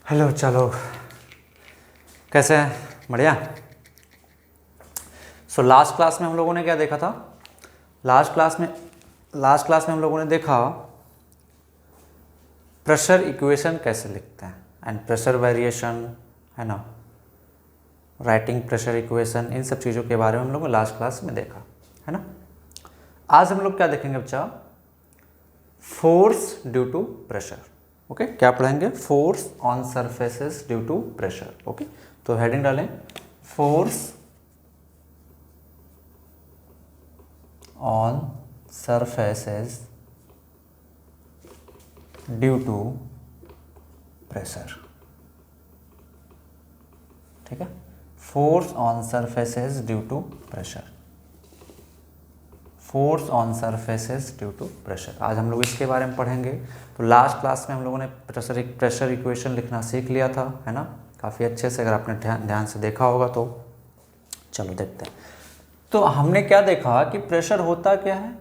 Hello, चलो कैसे हैं? बढ़िया। लास्ट क्लास में हम लोगों ने क्या देखा था? लास्ट क्लास में हम लोगों ने देखा प्रेशर इक्वेशन कैसे लिखते हैं एंड प्रेशर वेरिएशन, है ना, राइटिंग प्रेशर इक्वेशन, इन सब चीज़ों के बारे में हम लोगों ने लास्ट क्लास में देखा, है ना। आज हम लोग क्या देखेंगे बच्चा? Force due to pressure. Okay, क्या पढ़ेंगे? Force on surfaces due to pressure. Okay, तो हेडिंग डालें force on surfaces due to pressure. ठीक है, force on surfaces due to pressure, force on surfaces due to pressure. आज हम लोग इसके बारे में पढ़ेंगे। तो लास्ट क्लास में हम लोगों ने प्रेशर इक्वेशन लिखना सीख लिया था, है ना, काफ़ी अच्छे से। अगर आपने ध्यान से देखा होगा तो चलो देखते हैं। तो हमने क्या देखा कि प्रेशर होता क्या है?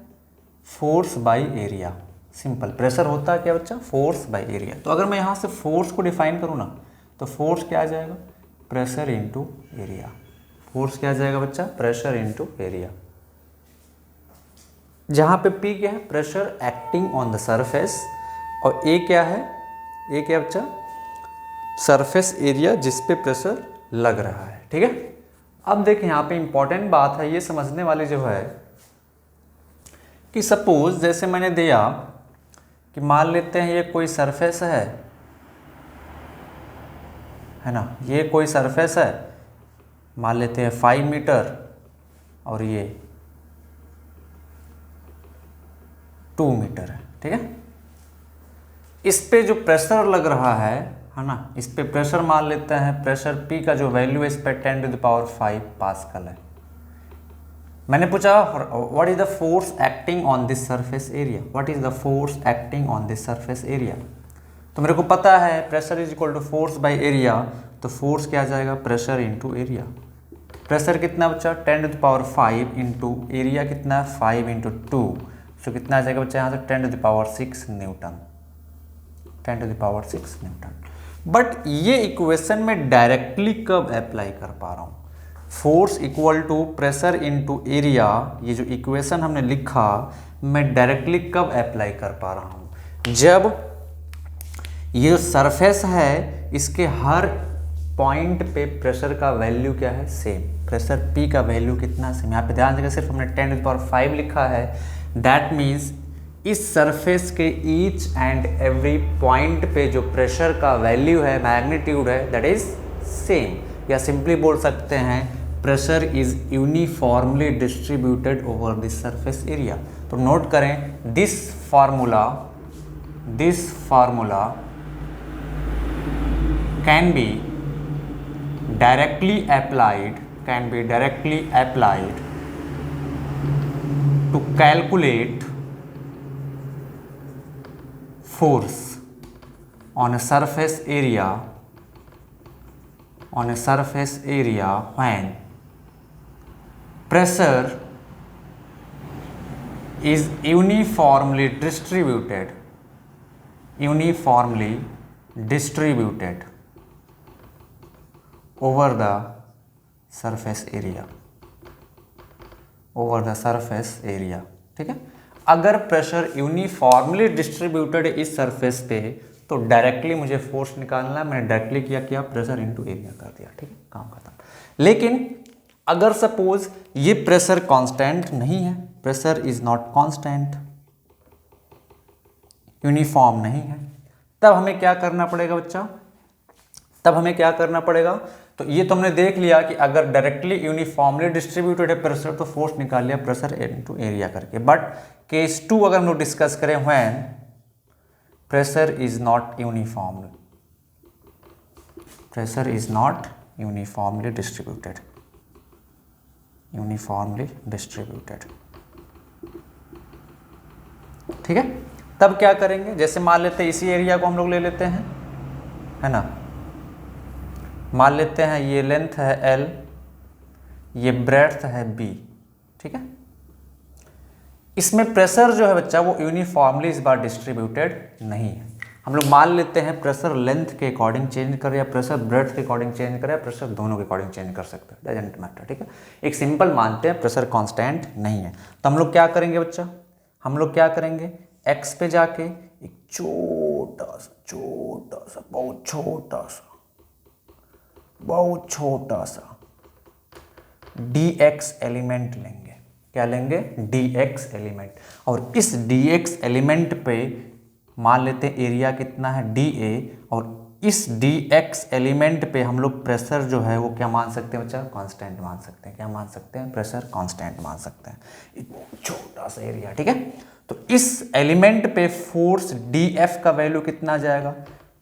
Force by area. Simple, pressure होता है क्या बच्चा? Force by area. तो अगर मैं यहाँ से फोर्स को डिफाइन करूँ ना, तो फोर्स क्या आ जाएगा? Pressure into area. फोर्स क्या आ जाएगा बच्चा? Pressure into area. जहाँ पे P क्या है? Pressure acting on the surface, और A क्या है? A क्या बच्चा? सरफेस एरिया जिस पे प्रेशर लग रहा है। ठीक है, अब देखें यहाँ पे इंपॉर्टेंट बात है ये समझने वाली जो है कि सपोज जैसे मैंने दिया कि मान लेते हैं ये कोई सरफेस है ना, ये कोई सरफेस है, मान लेते हैं 5 मीटर, और ये 2 मीटर है। ठीक है, इस पे जो प्रेशर लग रहा है ना, इस पे प्रेशर मान लेते हैं, प्रेशर P का जो वैल्यू है इस पे 10⁵ पास्कल है। मैंने पूछा what is the force acting on this surface area, what is the force acting on this surface area. तो मेरे को पता है pressure is equal to force by area, तो फोर्स क्या आ जाएगा? Pressure into area. प्रेशर कितना बच्चा? 10⁵ इंटू एरिया कितना है? 5 इंटू 2, तो कितना आ जाएगा बच्चा यहाँ से? 10⁶ न्यूटन, 10⁶ न्यूटन। बट ये इक्वेशन में डायरेक्टली कब अप्लाई कर पा रहा हूँ? Force equal to pressure into area, ये जो इक्वेशन हमने लिखा मैं डायरेक्टली कब अप्लाई कर पा रहा हूँ? जब ये जो सरफेस है इसके हर पॉइंट पे प्रेशर का वैल्यू क्या है? सेम। प्रेशर P का वैल्यू कितना? सेम। यहाँ पे ध्यान देगा, सिर्फ हमने 10⁵ लिखा है, दैट मीन्स इस सरफेस के ईच एंड एवरी पॉइंट पे जो प्रेशर का वैल्यू है, मैग्नीट्यूड है, दैट इज सेम। या सिंपली बोल सकते हैं pressure is uniformly distributed over this surface area. तो नोट करें this formula can be directly applied to calculate force on a surface area when pressure is uniformly distributed over the surface area। ठीक है, अगर pressure uniformly distributed इस surface पे, तो directly मुझे force निकालना है। मैंने डायरेक्टली किया प्रेशर इनटू एरिया कर दिया। ठीक है, काम खत्म। लेकिन अगर सपोज ये प्रेशर कांस्टेंट नहीं है, pressure is not constant, uniform नहीं है, तब हमें क्या करना पड़ेगा बच्चा? तब हमें क्या करना पड़ेगा? तो ये तुमने देख लिया कि अगर डायरेक्टली यूनिफॉर्मली डिस्ट्रीब्यूटेड है प्रेशर, तो फोर्स निकाल लिया प्रेशर इनटू एरिया करके। बट केस 2 अगर हम लोग डिस्कस करें, when pressure is not uniformly distributed, ठीक है, तब क्या करेंगे? जैसे मान लेते हैं इसी एरिया को हम लोग ले लेते हैं, है ना, मान लेते हैं ये लेंथ है L, ये ब्रेड्थ है B। ठीक है, इसमें प्रेशर जो है बच्चा वो यूनिफॉर्मली इस बार डिस्ट्रीब्यूटेड नहीं है। हम लोग मान लेते हैं प्रेशर लेंथ के अकॉर्डिंग चेंज करें या प्रेशर ब्रेड्थ के अकॉर्डिंग चेंज करें या प्रेशर दोनों के अकॉर्डिंग चेंज कर सकते हैं, डजंट मैटर, ठीक है। एक सिंपल मानते हैं प्रेशर कांस्टेंट नहीं है, तो हम लोग क्या करेंगे बच्चा, हम लोग क्या करेंगे, एक्स पे जाके एक छोटा सा बहुत छोटा सा dx एलिमेंट लेंगे। क्या लेंगे, dx एलिमेंट, और इस dx एलिमेंट पे मान लेते हैं एरिया कितना है dA, और इस dx एलिमेंट पे हम लोग प्रेशर जो है वो क्या मान सकते हैं बच्चा, कांस्टेंट मान सकते हैं। क्या मान सकते हैं, प्रेशर कांस्टेंट मान सकते हैं। एक छोटा सा एरिया, ठीक है। तो इस एलिमेंट पे फोर्स dF का वैल्यू कितना आ जाएगा,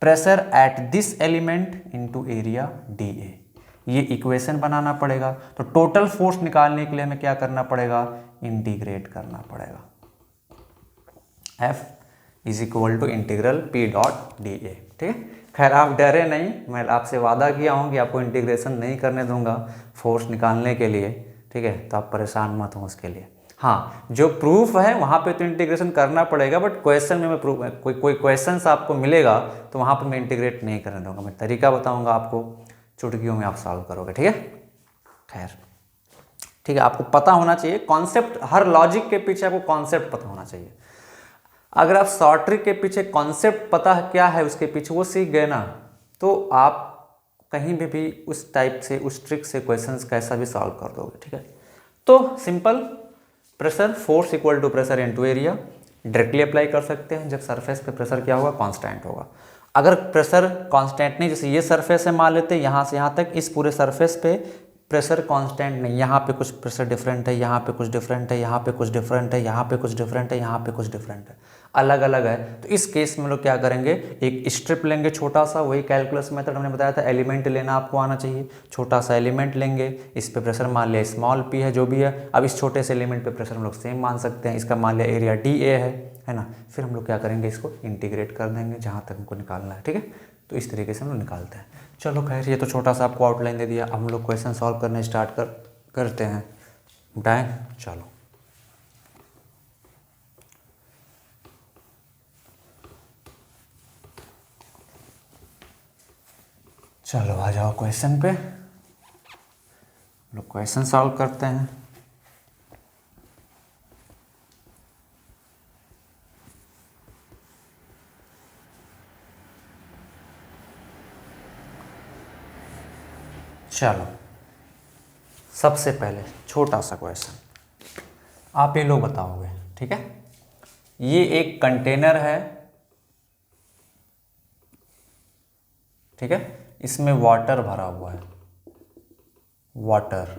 pressure at this element into area dA। ये इक्वेशन बनाना पड़ेगा। तो टोटल फोर्स निकालने के लिए हमें क्या करना पड़ेगा, इंटीग्रेट करना पड़ेगा। F is equal to integral P dot d A, ठीक है। खैर आप डरे नहीं, मैं आपसे वादा किया हूँ कि आपको इंटीग्रेशन नहीं करने दूंगा फोर्स निकालने के लिए, ठीक है। तो आप परेशान मत हो उसके लिए। हाँ, जो प्रूफ है वहाँ पे तो इंटीग्रेशन करना पड़ेगा, बट क्वेश्चन में मैं प्रूफ कोई क्वेश्चन आपको मिलेगा तो वहाँ पे मैं इंटीग्रेट नहीं करने दूंगा, मैं तरीका बताऊँगा आपको, चुटकियों में आप सॉल्व करोगे, ठीक है। खैर ठीक है, आपको पता होना चाहिए कॉन्सेप्ट, हर लॉजिक के पीछे आपको कॉन्सेप्ट पता होना चाहिए। अगर आप शॉर्ट ट्रिक के पीछे कॉन्सेप्ट पता है क्या है उसके पीछे, वो सीख गए ना, तो आप कहीं भी उस टाइप से, उस ट्रिक से क्वेश्चंस कैसा भी सॉल्व कर दोगे, ठीक है। तो simple, pressure force equal to pressure into area directly apply कर सकते हैं जब सरफेस पे प्रेशर क्या होगा, कांस्टेंट होगा। अगर प्रेशर कांस्टेंट नहीं, जैसे ये सरफेस है मान लेते हैं, यहाँ से यहाँ तक इस पूरे सरफेस पे प्रेशर कांस्टेंट नहीं, यहाँ पे कुछ प्रेशर डिफरेंट है, यहाँ पे कुछ डिफरेंट है, यहाँ पे कुछ डिफरेंट है, यहाँ पे कुछ डिफरेंट है, यहाँ पे कुछ डिफरेंट है, अलग अलग है। तो इस केस में लोग क्या करेंगे, एक स्ट्रिप लेंगे छोटा सा, वही कैलकुलस मेथड हमने बताया था, एलिमेंट लेना आपको आना चाहिए। छोटा सा एलिमेंट लेंगे, इस पे प्रेशर मान लिया स्मॉल p है जो भी है। अब इस छोटे से एलिमेंट पे प्रेशर हम लोग सेम मान सकते हैं, इसका मान लिया एरिया dA है ना। फिर हम लोग क्या करेंगे, इसको इंटीग्रेट कर देंगे जहाँ तक हमको निकालना है, ठीक है। तो इस तरीके से हम लोग निकालते हैं। चलो खैर, ये तो छोटा सा आपको आउटलाइन दे दिया, हम लोग क्वेश्चन सॉल्व करने स्टार्ट करते हैं। बताएं, चलो चलो आ जाओ क्वेश्चन पे, लोग क्वेश्चन सॉल्व करते हैं। चलो सबसे पहले छोटा सा क्वेश्चन, आप ये लोग बताओगे, ठीक है। ये एक कंटेनर है, ठीक है, इसमें वाटर भरा हुआ है, वाटर,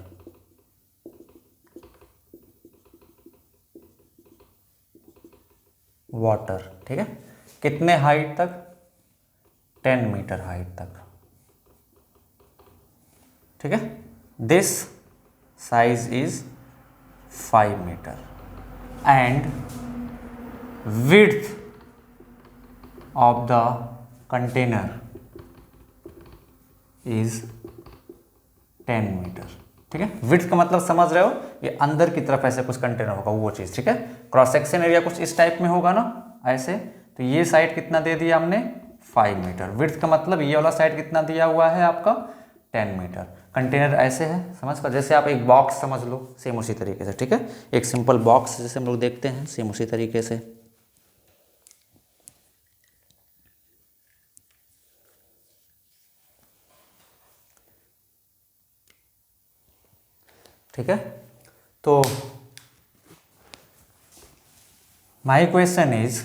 वाटर, ठीक है। कितने हाइट तक, 10 मीटर हाइट तक, ठीक है। This size is 5 metre and width of the container is 10 metre, ठीक है। विड्थ का मतलब समझ रहे हो, ये अंदर की तरफ ऐसे कुछ कंटेनर होगा वो चीज़, ठीक है। क्रॉस सेक्शन एरिया कुछ इस टाइप में होगा ना, ऐसे। तो ये साइड कितना दे दिया हमने, 5 मीटर। विड्थ का मतलब ये वाला साइड कितना दिया हुआ है आपका, 10 मीटर। कंटेनर ऐसे है, समझ कर, जैसे आप एक बॉक्स समझ लो, सेम उसी तरीके से, ठीक है। एक सिंपल बॉक्स जैसे हम लोग देखते हैं, सेम उसी तरीके से, ठीक है। तो माय क्वेश्चन इज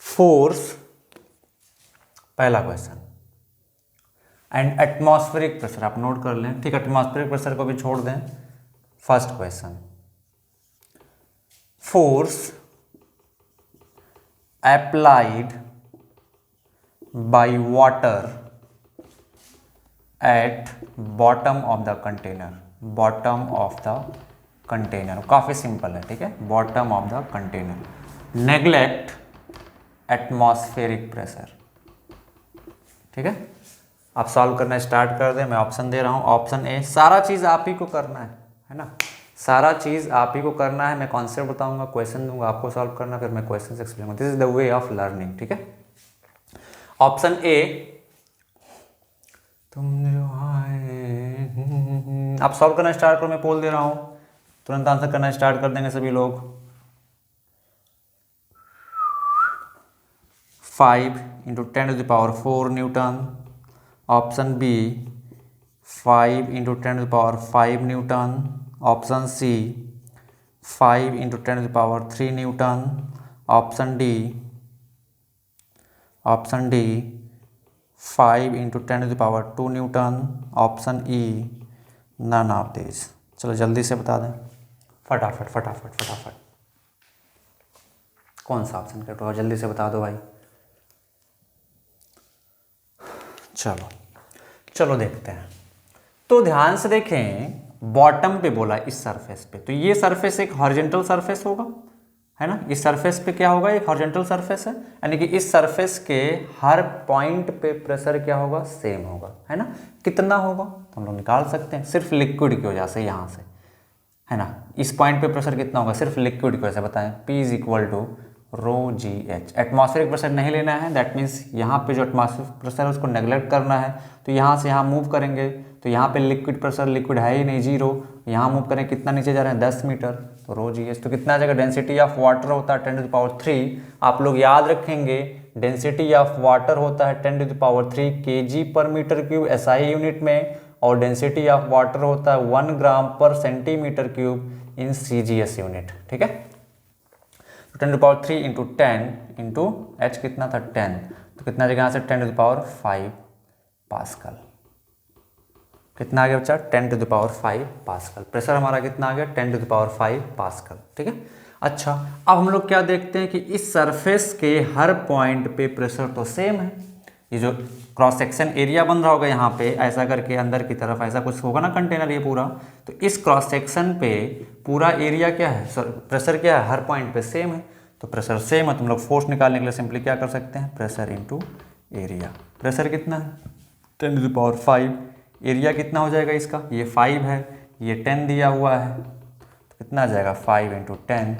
फोर्स, पहला क्वेश्चन, एंड एटमॉस्फेरिक प्रेशर, आप नोट कर लें, ठीक है। एटमॉस्फेरिक प्रेशर को भी छोड़ दें। First question, force applied by water at bottom of the container, bottom of the container, काफी सिंपल है, ठीक है। Bottom of the container, neglect atmospheric pressure, ठीक है। आप सॉल्व करना स्टार्ट कर दें, मैं ऑप्शन दे रहा हूं। ऑप्शन ए, सारा चीज आप ही को करना है ना। सारा चीज़ आप ही को करना है, मैं कॉन्सेप्ट बताऊंगा, क्वेश्चन दूंगा, आपको सॉल्व करना, फिर मैं क्वेश्चन एक्सप्लेन करूंगा। This is the way of learning, ठीक है। ऑप्शन ए, तुम जो आए, आप सॉल्व करना स्टार्ट करो, मैं पोल दे रहा हूं, तुरंत आंसर करना स्टार्ट कर देंगे सभी लोग। 5 इंटू 10⁴ न्यूटन। ऑप्शन बी 5 इंटू 10⁵ न्यूटन। ऑप्शन सी 5 इंटू 10⁻³ न्यूटन। ऑप्शन डी 5 इंटू 10⁻² newton. Option E none of this. चलो जल्दी से बता दें, फटाफट फटाफट फटाफट, कौन सा ऑप्शन करेक्ट होगा, जल्दी से बता दो भाई। चलो चलो देखते हैं। तो ध्यान से देखें, बॉटम पे बोला इस सरफेस पे, तो ये सरफेस एक हॉरिजॉन्टल सरफेस होगा, है ना। इस सरफेस पे क्या होगा, एक हॉरिजॉन्टल सरफेस है, यानी कि इस सरफेस के हर पॉइंट पे प्रेशर क्या होगा, सेम होगा, है ना। कितना होगा तो हम लोग निकाल सकते हैं, सिर्फ लिक्विड की वजह से, यहाँ से, है ना। इस पॉइंट पे प्रेशर कितना होगा, सिर्फ लिक्विड की वजह से बताएं। P is equal to ρgh। Atmospheric pressure नहीं लेना है, दैट मीन्स यहाँ पे जो एटमॉस्फेरिक प्रेशर है उसको नेगलेक्ट करना है, तो यहाँ से यहाँ मूव करेंगे, तो यहाँ पे लिक्विड प्रेशर, लिक्विड है ही नहीं, 0, यहाँ मूव करें, कितना नीचे जा रहे हैं, 10 मीटर, तो ρgh। तो कितना आ जाएगा, डेंसिटी ऑफ वाटर होता है 10⁻3, आप लोग याद रखेंगे डेंसिटी ऑफ वाटर होता है 10⁻3 kg/m³ SI यूनिट में, और डेंसिटी ऑफ वाटर होता है 1 g/cm³ इन CGS यूनिट, ठीक है। 10⁻3 इंटू 10 इंटू h कितना था 10, तो कितना जगह यहाँ से 10⁵ पास्कल, कितना आ गया बच्चा 10⁵ पास्कल। प्रेशर हमारा कितना आ गया 10⁵ पास्कल, ठीक है। अच्छा, अब हम लोग क्या देखते हैं कि इस सरफेस के हर पॉइंट पे प्रेशर तो सेम है। ये जो क्रॉस सेक्शन एरिया बन रहा होगा यहाँ पे ऐसा करके अंदर की तरफ ऐसा कुछ होगा ना कंटेनर ये पूरा, तो इस क्रॉस सेक्शन पे पूरा एरिया क्या है, प्रेशर क्या है, हर पॉइंट पे सेम है। तो प्रेशर सेम है, तुम लोग फोर्स निकालने के लिए सिंपली क्या कर सकते हैं, प्रेशर इंटू एरिया। प्रेशर कितना है 10⁵, एरिया कितना हो जाएगा इसका, ये 5 है, ये 10 दिया हुआ है, तो कितना आ जाएगा 5 इंटू 10,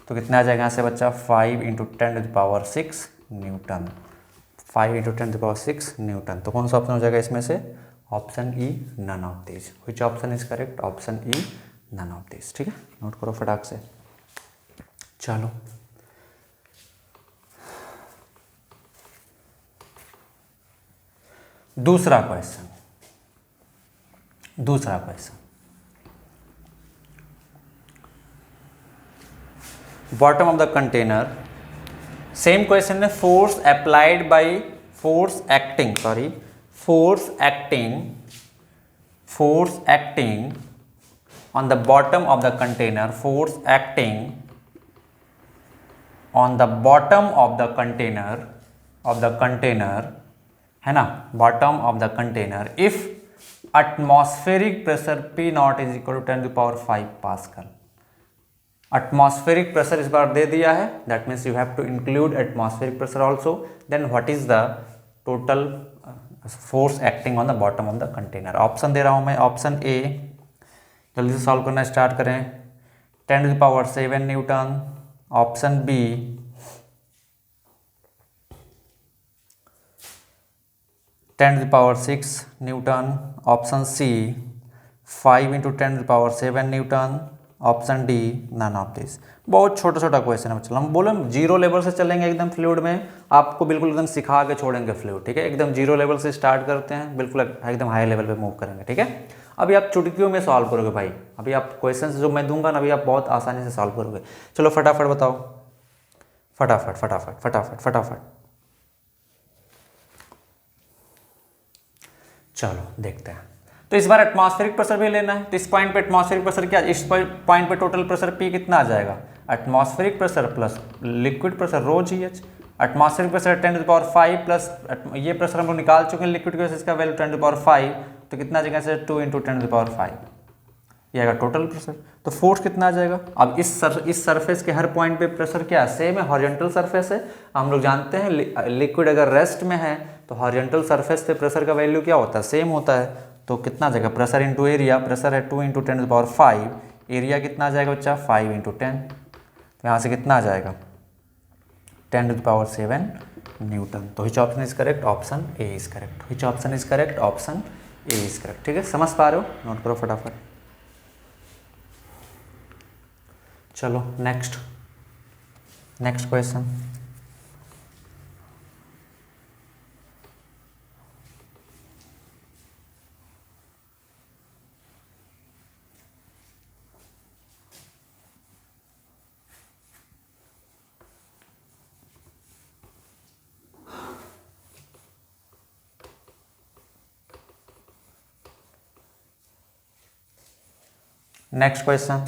तो कितना आ जाएगा यहाँ से बच्चा 5 इंटू 10⁶ न्यूटन, 5 इंटू 10⁶ न्यूटन। तो कौन सा ऑप्शन हो जाएगा इसमें से, option E none of this. Which option is correct, option E none of this, ठीक है। नोट करो फटाक से। चलो दूसरा question, bottom of the container, same question है, force applied by force acting on the bottom of the container, force acting on the bottom of the container, है ना, bottom of the container, if atmospheric pressure P naught is equal to 10⁵ pascal. Atmospheric pressure इस बार दे दिया है, that means you have to include atmospheric pressure also. Then what is the total force acting on the bottom of the container. Option दे रहा हूं मैं, option ए, जल्दी से सॉल्व करना स्टार्ट करें, 10⁷ newton. Option B 10⁶ newton. Option C 5 इंटू 10⁷ newton. Option D none of this. बहुत छोटा छोटा क्वेश्चन है, चलो हम बोले जीरो लेवल से चलेंगे एकदम फ्लूइड में, आपको बिल्कुल एकदम सिखा के छोड़ेंगे फ्लूइड, ठीक है। एकदम जीरो लेवल से स्टार्ट करते हैं, बिल्कुल एकदम हाई लेवल पे मूव करेंगे, ठीक है। अभी आप चुटकियों में सॉल्व करोगे भाई, अभी आप क्वेश्चन जो मैं दूंगा ना, अभी आप बहुत आसानी से सॉल्व करोगे। चलो फटाफट बताओ, फटाफट फटाफट फटाफट फटाफट। चलो देखते हैं। तो इस बार एटमॉस्फेरिक प्रेशर भी लेना है, तो इस पॉइंट पे एटमॉस्फेरिक प्रेशर क्या, इस पॉइंट पे टोटल प्रेशर P कितना आ जाएगा, atmospheric pressure plus liquid pressure ρgh। Atmospheric pressure 10⁵ plus ये प्रेशर हम लोग निकाल चुके हैं लिक्विड के, इसका वैल्यू 10⁵, तो कितना आ जाएगा से 2 इंटू 10⁵, ये आएगा टोटल प्रेशर। तो फोर्स कितना आ जाएगा, अब इस सरफेस के हर पॉइंट पे प्रेशर क्या सेम है, हॉरिजॉन्टल सरफेस है। हम लोग जानते हैं लिक्विड अगर रेस्ट में है तो हॉरिजॉन्टल सरफेस पे प्रेशर का वैल्यू क्या होता है, सेम होता है। तो कितना आ जाएगा, प्रेशर इंटू एरिया, प्रेशर है 2 इंटू 10⁵, एरिया कितना आ जाएगा बच्चा 5 × 10, तो यहाँ से कितना आ जाएगा 10⁻7 न्यूटन। तो विच option is correct, option A is correct. Which option is correct, option A is correct. ठीक है, समझ पा रहे हो, नोट करो फटाफट। चलो नेक्स्ट क्वेश्चन। नेक्स्ट क्वेश्चन,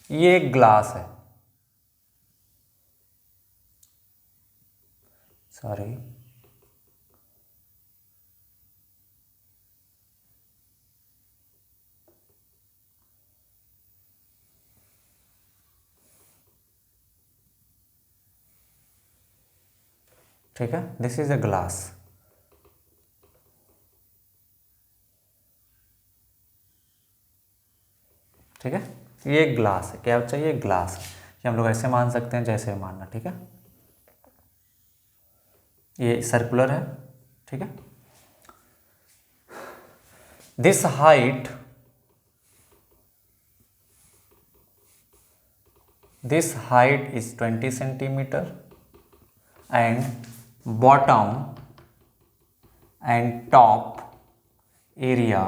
ये एक ग्लास है, सॉरी ठीक है, दिस इज अ ग्लास। ठीक है, ये एक ग्लास है, क्या चाहिए, ग्लास। ये हम लोग ऐसे मान सकते हैं जैसे मानना। ठीक है, ये सर्कुलर है। ठीक है, this height is 20 centimetre and bottom and top area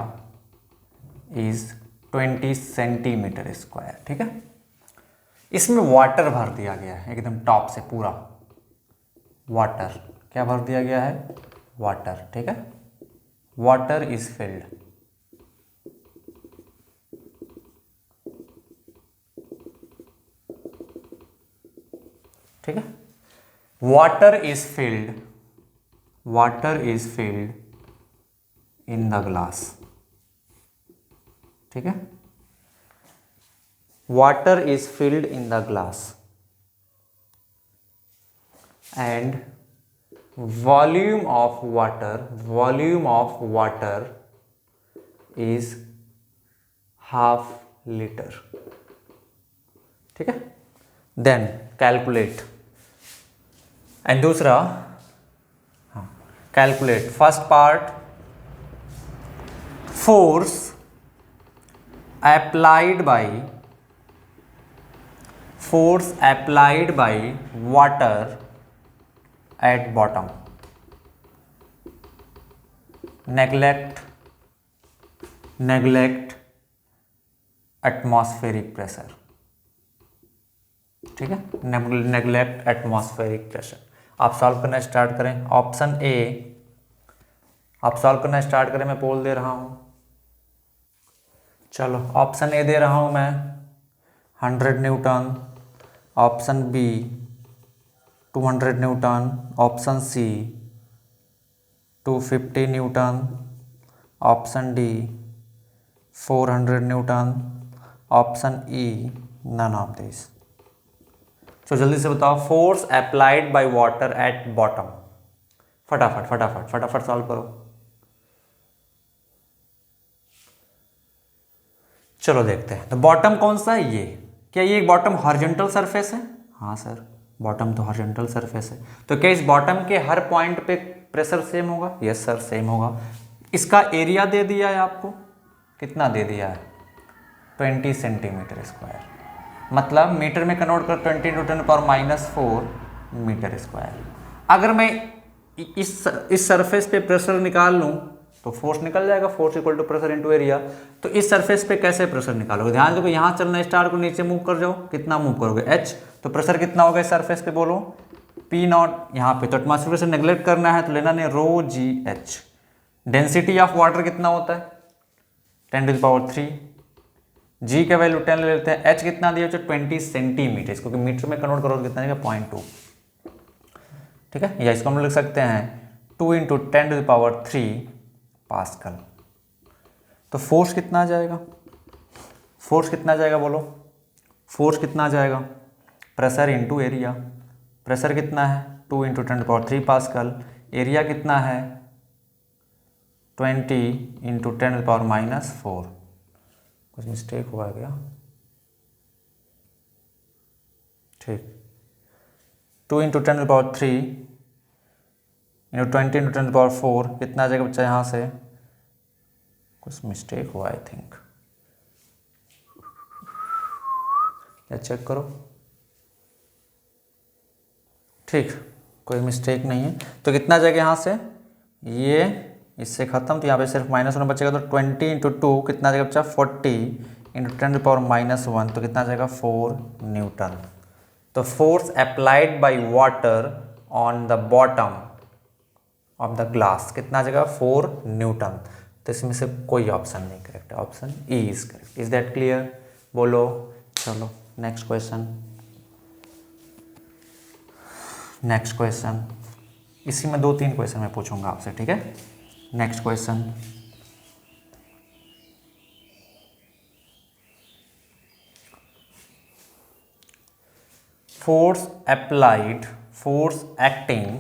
is 20 centimetre square. ठीक है, इसमें वाटर भर दिया गया है एकदम टॉप से पूरा, वाटर क्या भर दिया गया है, वाटर। ठीक है, वाटर इज फिल्ड। ठीक है, water is filled in the glass। ठीक है, water is filled in the glass and volume of water is ½ liter। ठीक है, then calculate। एंड दूसरा calculate first part, force applied by water at bottom, neglect atmospheric pressure. ठीक है, neglect atmospheric pressure. आप solve करना start करें, option A आप solve करना स्टार्ट करें, मैं बोल दे रहा हूं। चलो ऑप्शन ए दे रहा हूं मैं 100 newton, option B 200 newton, option C 250 newton, option D 400 newton, option E none of this. तो जल्दी से बताओ, force applied by water at bottom, फटाफट सॉल्व करो। चलो देखते हैं, तो बॉटम कौन सा है, ये क्या ये बॉटम हॉरिजॉन्टल सरफेस है? हाँ सर, बॉटम तो हॉरिजॉन्टल सरफेस है। तो क्या इस बॉटम के हर पॉइंट पे प्रेशर सेम होगा? यस सर, सेम होगा। इसका एरिया दे दिया है आपको, कितना दे दिया है? 20 सेंटीमीटर स्क्वायर, मतलब मीटर में कन्वर्ट कर 20 ×10⁻⁴ मीटर स्क्वायर। अगर मैं इस सरफेस पे प्रेशर निकाल लूँ तो फोर्स निकल जाएगा, force equal to pressure into area. तो इस सरफेस पे कैसे प्रेशर निकालोगे? ध्यान दो, यहाँ चलना स्टार्ट को, नीचे मूव कर जाओ, कितना मूव करोगे? h। तो प्रेशर कितना होगा इस सरफेस पे, बोलो P0 यहाँ पे। तो एटमॉस्फेयर प्रेशर नेग्लेक्ट करना है तो लेना नहीं, ρgh। डेंसिटी ऑफ वाटर कितना होता है? 10⁻3। जी का वैल्यू 10 ले लेते हैं। h कितना दिया? 20 सेंटीमीटर, क्योंकि मीटर में कन्वर्ट करोगे कितना देगा? 0.2। ठीक है, या इसको हम लिख सकते हैं 2 × 10⁻³ पास्कल। तो फोर्स कितना आ जाएगा? फोर्स कितना आ जाएगा बोलो? फोर्स कितना आ जाएगा? Pressure into area. प्रेशर कितना है? 2 × 10⁻³ पास्कल। एरिया कितना है? 20 इंटू 10⁻⁻⁴। कुछ मिस्टेक हुआ क्या? ठीक, 2 इंटू 10⁻³ इंटू 20 इंटू 10⁻⁴, कितना आ जाएगा बच्चा यहाँ से? कुछ मिस्टेक हुआ आई थिंक, या चेक करो। ठीक, कोई मिस्टेक नहीं है। तो कितना आ जाएगा यहाँ से? ये इससे खत्म, तो यहाँ पे सिर्फ -1 बचेगा। तो 20 इंटू 2 कितना आ जाएगा बच्चा? 40 इंटू 10⁻⁻1, तो कितना आ जाएगा? 4 न्यूटन। तो force applied by water on the bottom of the glass कितना आ जाएगा? 4 न्यूटन। तो इसमें से कोई ऑप्शन नहीं करेक्ट है, option E is correct. Is that clear? बोलो। चलो नेक्स्ट क्वेश्चन। नेक्स्ट क्वेश्चन, इसी में 2-3 क्वेश्चन मैं पूछूंगा आपसे, ठीक है? Next question, force applied, force acting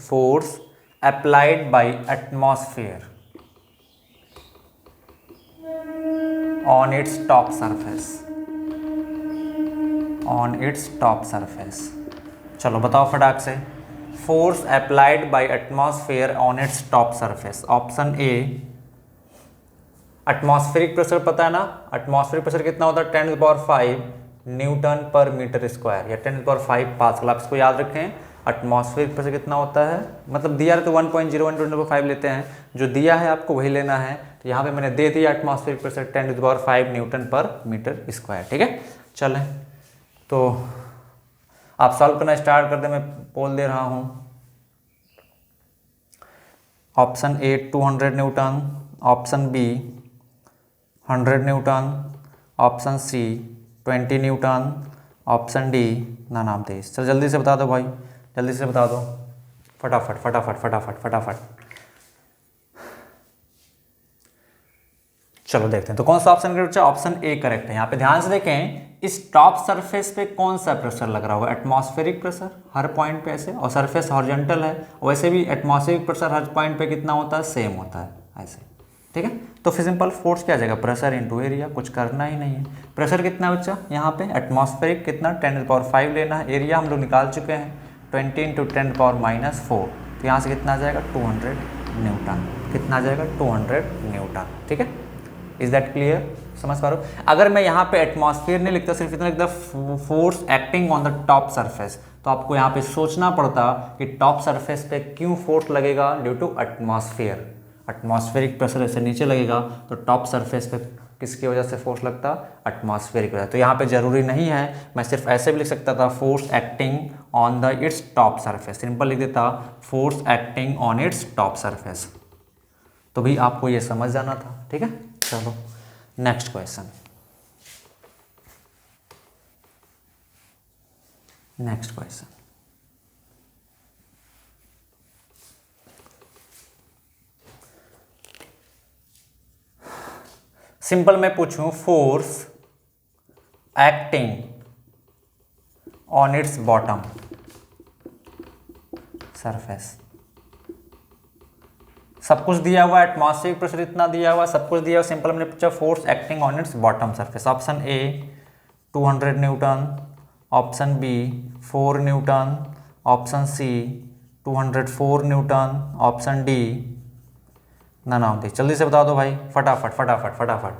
force applied bye atmosphere on its top surface। चलो बताओ फटाक से। Force applied bye atmosphere on its top surface. Option A, atmospheric pressure पता है ना? एटमॉस्फेरिक प्रेशर कितना होता है? 10⁵ न्यूटन पर मीटर स्क्वायर, या 10⁵ पास्कल। आप इसको याद रखें। एटमॉस्फेरिक प्रेशर कितना होता है, मतलब दिया है तो 1.01 10⁵ लेते हैं, जो दिया है आपको वही लेना है। तो यहाँ पे मैंने दे दिया एटमॉस्फेरिक प्रेशर 10⁵ न्यूटन पर मीटर स्क्वायर, ठीक है? चलें, तो आप सॉल्व करना स्टार्ट कर दें, मैं बोल दे रहा हूँ। Option A 200 newton, option B 100 newton, option C 20 newton, option D ना नाम तेईस। चलो जल्दी से बता दो भाई, जल्दी से बता दो, फटाफट फटाफट फटाफट फटाफट। चलो देखते हैं तो कौन सा ऑप्शन करेक्ट है। ऑप्शन ए करेक्ट है। यहाँ पे ध्यान से देखें, इस टॉप सरफेस पे कौन सा प्रेशर लग रहा होगा? एटमॉस्फेरिक प्रेशर हर पॉइंट पे ऐसे, और सरफेस हॉरिजॉन्टल है, वैसे भी एटमॉस्फेरिक प्रेशर हर पॉइंट पे कितना होता है? सेम होता है ऐसे, ठीक है? तो फिर सिंपल फोर्स क्या आ जाएगा? प्रेशर इंटू एरिया, कुछ करना ही नहीं है। प्रेशर कितना बच्चा यहाँ पे? एटमॉस्फेरिक कितना? 10⁵ लेना है। एरिया हम लोग निकाल चुके हैं 20 इंटू 10⁻⁴। तो यहाँ से कितना आ जाएगा? 200 न्यूटन। कितना आ जाएगा? 200 न्यूटन, ठीक है? Is that clear? समझ पा रहे हो? अगर मैं यहाँ पे एटमॉस्फेयर नहीं लिखता, सिर्फ इतना लिखता force acting on the top surface, तो आपको यहाँ पे सोचना पड़ता कि टॉप सरफेस पे क्यों फोर्स लगेगा? Due to atmosphere. Atmospheric pressure ऐसे नीचे लगेगा, तो टॉप सरफेस पे किसकी वजह से फोर्स लगता? एटमॉस्फेरिक वजह। तो यहाँ पे जरूरी नहीं है, मैं सिर्फ ऐसे भी लिख सकता था force acting on the its top surface, simple लिख देता force acting on its top surface, तो भी आपको ये समझ जाना था, ठीक है? चलो next question. Next question, simple मैं पूछूं, force acting on its bottom surface. सब कुछ दिया हुआ, एटमॉस्फेरिक प्रेशर इतना दिया हुआ, सब कुछ दिया हुआ। सिंपल मैंने पूछा force acting on its bottom surface. Option A 200 newton, option B 4 newton, option C 204 newton, option D ना नाम देख। जल्दी से बता दो भाई, फटाफट फटाफट फटाफट।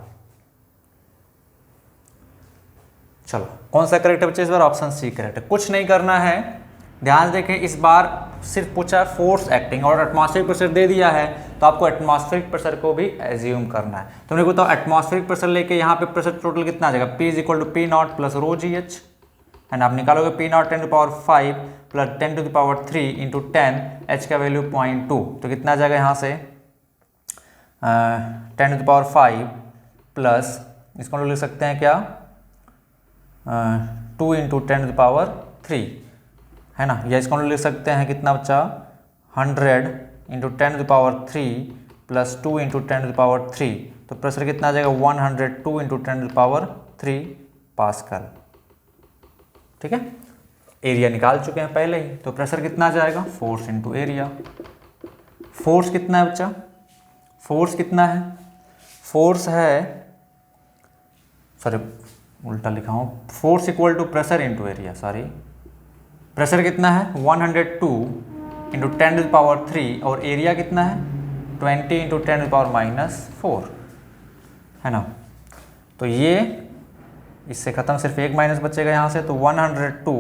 चलो कौन सा करेक्ट है बच्चे इस बार? ऑप्शन सी करेक्ट है। कुछ नहीं करना है, ध्यान देखें, इस बार सिर्फ पूछा है फोर्स एक्टिंग और एटमॉस्फेरिक प्रेशर दे दिया है, तो आपको एटमॉस्फेरिक प्रेशर को भी एज्यूम करना है। तो मेरे को बताओ, एटमॉस्फेरिक प्रेशर लेके यहाँ पे प्रेशर टोटल कितना आ जाएगा? P = P0 plus ρgh, and आप निकालोगे P0 10⁵ प्लस 10⁻³ इंटू 10, h का वैल्यू 0.2, तो कितना आ जाएगा यहाँ से? 10⁵ प्लस, इसको हम लिख सकते हैं क्या? 2 इंटू 10⁻³ है ना, या इसको हम लिख सकते हैं कितना बच्चा? 100 इंटू 10⁻³ प्लस 2 इंटू 10⁻³, तो प्रेशर कितना आ जाएगा? 102 इंटू 10⁻³ पास्कल, ठीक है? एरिया निकाल चुके हैं पहले ही, तो प्रेशर कितना आ जाएगा, फोर्स इंटू एरिया। फोर्स कितना है बच्चा, फोर्स कितना है, फोर्स है, सॉरी उल्टा लिखा हूँ, force equal to pressure into area, sorry pressure कितना है 102 इंटू 10⁻³ और एरिया कितना है 20 इंटू 10⁻⁻⁴ है ना। तो ये इससे ख़त्म, सिर्फ एक माइनस बचेगा यहाँ से, तो 102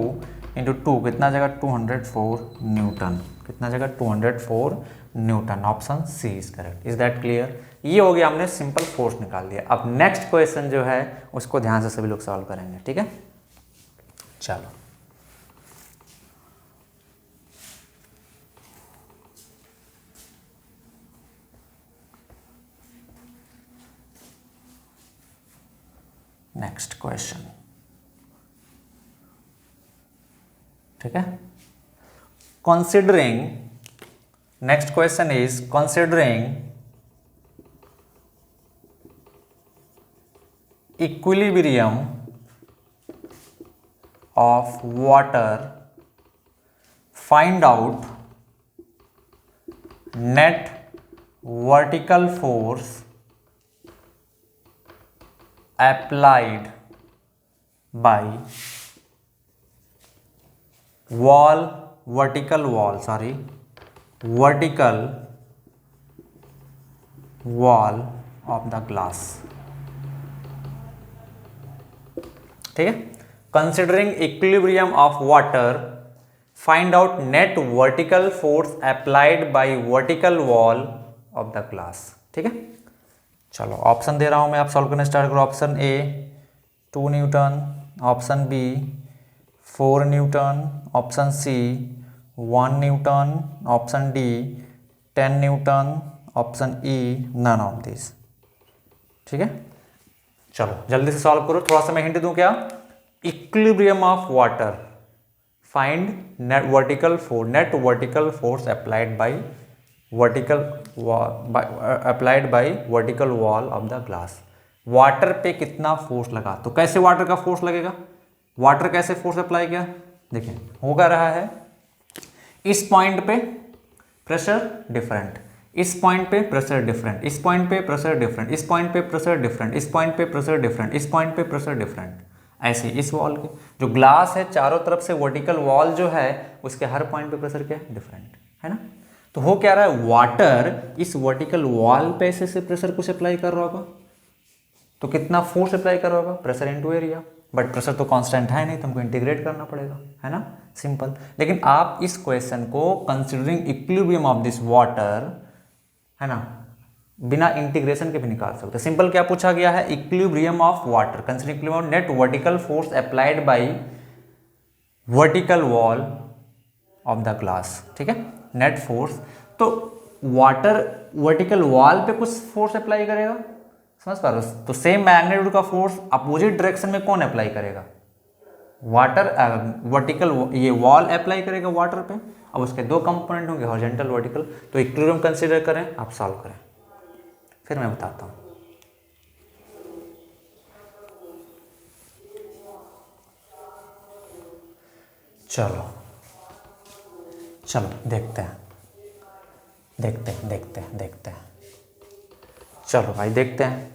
इंटू 2 कितना जगह 204 न्यूटन, कितना जगह 204 newton. Option C is correct. Is that clear. ये हो गया, हमने सिंपल फोर्स निकाल दिया। अब नेक्स्ट क्वेश्चन जो है उसको ध्यान से सभी लोग सॉल्व करेंगे, ठीक है। चलो नेक्स्ट क्वेश्चन, ठीक है। Considering, next question is considering equilibrium of water, find out net vertical force applied by wall, vertical wall, sorry, vertical wall of the glass, ठीक है। Considering equilibrium of water, find out net vertical force applied bye vertical wall of the glass, ठीक है। चलो option दे रहा हूं मैं, आप सॉल्व करना स्टार्ट करो। Option A 2 newton, option B 4 newton, option C 1 newton, option D 10 newton, option E none of this, ठीक है। चलो जल्दी से सॉल्व करो। थोड़ा सा मैं हिंट दूं क्या, equilibrium of water, find net vertical force applied bye vertical wall of the glass. Water पे कितना फोर्स लगा, तो कैसे वाटर का फोर्स लगेगा, वाटर कैसे फोर्स अप्लाई किया, देखिए हो क्या रहा है, इस पॉइंट पे प्रेशर डिफरेंट, इस पॉइंट पे प्रेशर डिफरेंट, इस पॉइंट पे प्रेशर डिफरेंट, इस पॉइंट पे प्रेशर डिफरेंट, इस पॉइंट पे प्रेशर डिफरेंट, इस पॉइंट पे प्रेशर डिफरेंट। ऐसे इस वॉल के जो ग्लास है चारों तरफ से वर्टिकल वॉल जो है उसके हर पॉइंट पे प्रेशर क्या है, डिफरेंट है ना। तो हो क्या रहा है, वाटर इस वर्टिकल वॉल पे से प्रेशर कुछ अप्लाई कर रहा होगा, तो कितना फोर्स अप्लाई कर रहा होगा, pressure into area. But pressure तो कांस्टेंट है नहीं, तो हमको इंटीग्रेट करना पड़ेगा, है ना, सिंपल। लेकिन आप इस क्वेश्चन को considering equilibrium of this water, है ना, बिना इंटीग्रेशन के भी निकाल सकते। सिंपल क्या पूछा गया है, equilibrium of water, considering equilibrium of net vertical force applied bye vertical wall of the glass, ठीक है, नेट फोर्स। तो वाटर वर्टिकल वॉल पे कुछ फोर्स अप्लाई करेगा, समझ पा रहे हो। तो सेम मैग्नीट्यूड का फोर्स अपोजिट डायरेक्शन में कौन अप्लाई करेगा, वाटर वर्टिकल, ये वॉल अप्लाई करेगा वाटर पे। अब उसके दो कंपोनेंट होंगे, हॉरिजॉन्टल वर्टिकल। तो इक्विलिब्रियम कंसीडर करें, आप सॉल्व करें, फिर मैं बताता हूं। चलो चलो देखते हैं, देखते हैं। चलो भाई देखते हैं।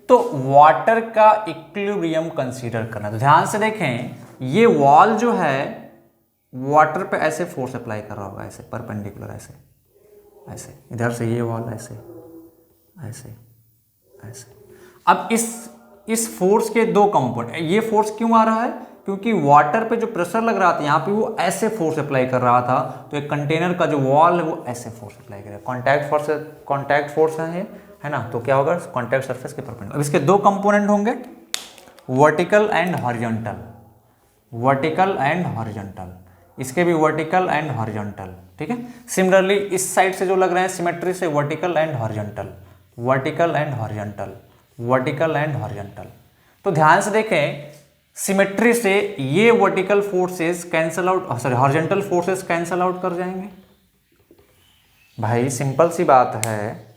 तो वाटर का इक्विलिब्रियम कंसीडर करना, तो ध्यान से देखें, ये वॉल जो है वाटर पे ऐसे फोर्स अप्लाई कर रहा होगा, ऐसे परपेंडिकुलर, ऐसे ऐसे, इधर से ये वॉल ऐसे ऐसे ऐसे। अब इस फोर्स के दो कंपोनेंट, ये फोर्स क्यों आ रहा है, क्योंकि वाटर पे जो प्रेशर लग रहा था यहाँ पे वो ऐसे फोर्स अप्लाई कर रहा था, तो एक कंटेनर का जो वॉल है वो ऐसे फोर्स अप्लाई करेगा, कॉन्टैक्ट फोर्स है ना। तो क्या होगा, कॉन्टैक्ट सरफेस के परपेंडिकुलर। अब इसके दो कंपोनेंट होंगे, वर्टिकल एंड हॉरिजॉन्टल, इसके भी वर्टिकल एंड हॉरिजॉन्टल, ठीक है। सिमिलरली इस साइड से जो लग रहे हैं सिमेट्री से, वर्टिकल एंड हॉरिजॉन्टल। तो ध्यान से देखें, सिमेट्री से ये vertical forces cancel out, sorry horizontal forces cancel out कर जाएंगे। भाई सिंपल सी बात है,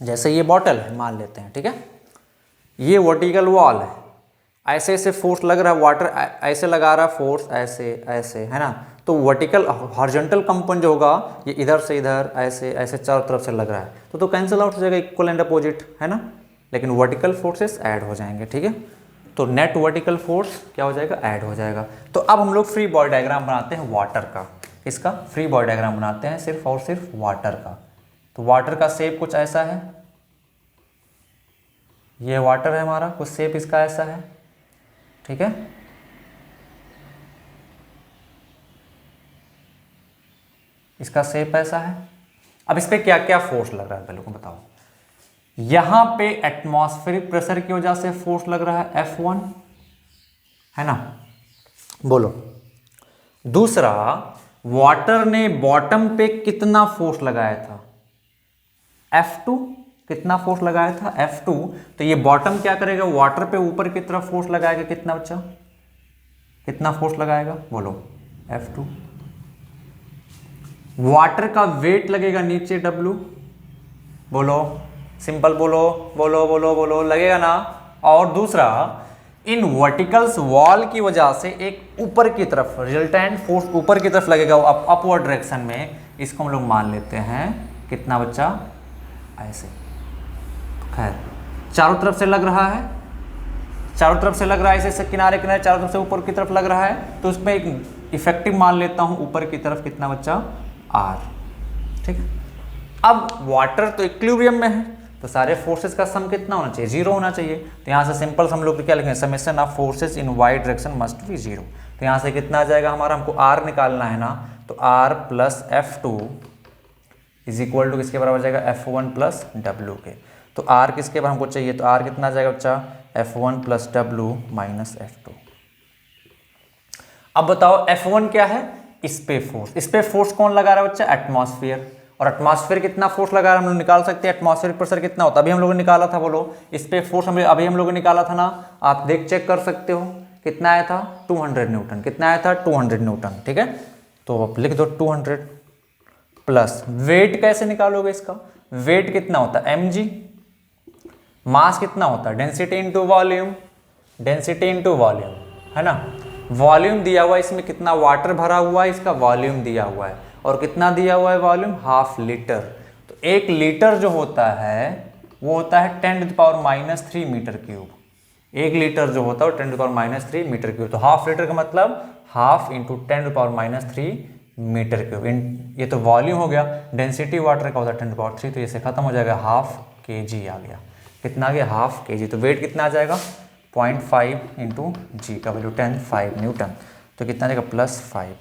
जैसे ये बॉटल है मान लेते हैं, ठीक है, ये वर्टिकल वॉल है, ऐसे ऐसे फोर्स लग रहा है, वाटर ऐसे लगा रहा है फोर्स, ऐसे ऐसे, है ना। तो वर्टिकल हॉरिजॉन्टल कंपन जो होगा ये इधर से इधर ऐसे ऐसे चारों तरफ से लग रहा है, तो कैंसिल आउट हो जाएगा, इक्वल एंड अपोजिट, है ना। लेकिन वर्टिकल फोर्सेस ऐड हो जाएंगे, ठीक है। तो नेट वर्टिकल फोर्स क्या हो जाएगा, ऐड हो जाएगा। तो अब हम लोग फ्री बॉडी डायग्राम बनाते हैं वाटर का। इसका फ्री बॉडी डायग्राम बनाते हैं सिर्फ और सिर्फ वाटर का। तो वाटर का शेप कुछ ऐसा है, ये वाटर है हमारा, कुछ शेप इसका ऐसा है, ठीक है। इसका शेप ऐसा है। अब इस पे क्या क्या फोर्स लग रहा है पहले को बताओ। यहां पे एटमॉस्फेरिक प्रेशर की वजह से फोर्स लग रहा है F1, है ना, बोलो। दूसरा, वाटर ने बॉटम पे कितना फोर्स लगाया था, F2, कितना फोर्स लगाया था F2। तो ये बॉटम क्या करेगा, वाटर पे ऊपर की तरफ फोर्स लगाएगा, कितना बच्चा, कितना फोर्स लगाएगा, बोलो F2। वाटर का वेट लगेगा नीचे W, बोलो, सिंपल बोलो, बोलो बोलो बोलो, लगेगा ना। और दूसरा, इन वर्टिकल्स वॉल की वजह से एक ऊपर की तरफ रिजल्टेंट फोर्स ऊपर की तरफ लगेगा, अपवर्ड डायरेक्शन में। इसको हम लोग मान लेते हैं कितना बच्चा, ऐसे। खैर, चारों तरफ से लग रहा है, चारों तरफ से लग रहा है, ऐसे किनारे किनारे चारों तरफ से ऊपर की तरफ लग रहा है, तो उसमें एक इफेक्टिव मान लेता हूं ऊपर की तरफ, कितना बच्चा, R, ठीक है। अब वाटर तो इक्विलिब्रियम में है, तो सारे फोर्सेस का सम कितना होना चाहिए, 0 होना चाहिए। तो यहाँ से सिंपल हम लोग क्या लिखेंगे, summation of forces in Y direction must be 0। तो यहाँ से कितना आ जाएगा हमारा, हमको R निकालना है ना, तो R plus F2 is equal to किसके बराबर जाएगा, F1 प्लस W के। तो R किसके बराबर हमको चाहिए, तो R कितना आ जाएगा बच्चा, F1 plus W minus F2। अब बताओ F1 क्या है, इस पे फोर्स, इस पे फोर्स कौन लगा रहा है बच्चा, एटमॉस्फेयर। और एटमॉस्फेयर कितना फोर्स लगा रहा है हम लोग निकाल सकते हैं, एटमॉस्फेरिक प्रेशर कितना होता है, अभी हम लोगों ने निकाला था, बोलो। इस पे फोर्स अभी हम लोगों ने निकाला था ना, आप देख चेक कर सकते हो, कितना आया था, 200 न्यूटन, कितना आया था, 200 न्यूटन, ठीक है। तो आप लिख दो 200 प्लस वेट, कैसे निकालोगे इसका, वेट कितना होता है mg, मास कितना होता है density into volume, density into volume, है ना। वॉल्यूम दिया हुआ है, इसमें कितना वाटर भरा हुआ है, इसका वॉल्यूम दिया हुआ है, और कितना दिया हुआ है वॉल्यूम, ½ लीटर। तो 1 लीटर जो होता है वो होता है 10⁻³ मीटर क्यूब। 1 लीटर जो होता है वो 10⁻³ मीटर क्यूब। तो ½ लीटर का मतलब ½ इंटू 10⁻³ मीटर क्यूब। ये तो वॉल्यूम हो गया, डेंसिटी वाटर का होता है 10⁻3, तो ये खत्म हो जाएगा, ½ kg आ गया, कितना आ गया, ½ kg। तो वेट कितना आ जाएगा, 0.5 इंटू जी का वैल्यू 10 न्यूटन, तो कितना आ जाएगा, +5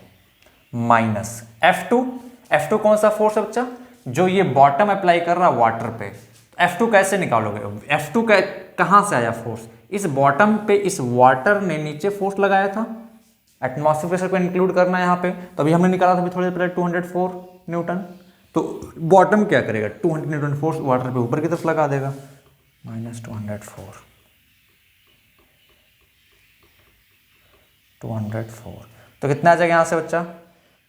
माइनस F2। F2 कौन सा फोर्स है बच्चा, जो ये बॉटम अप्लाई कर रहा है वाटर पे। F2 कैसे निकालोगे, F2 कहाँ से आया फोर्स, इस बॉटम पे इस वाटर ने नीचे फोर्स लगाया था, एटमॉस्फेरिक प्रेशर को इंक्लूड करना है यहाँ पे, तो अभी हमने निकाला था अभी थोड़ी देर पहले 204 न्यूटन। तो बॉटम क्या करेगा, 200 न्यूटन फोर्स वाटर पे ऊपर की तरफ लगा देगा, -204। तो कितना आ जाएगा यहाँ से बच्चा,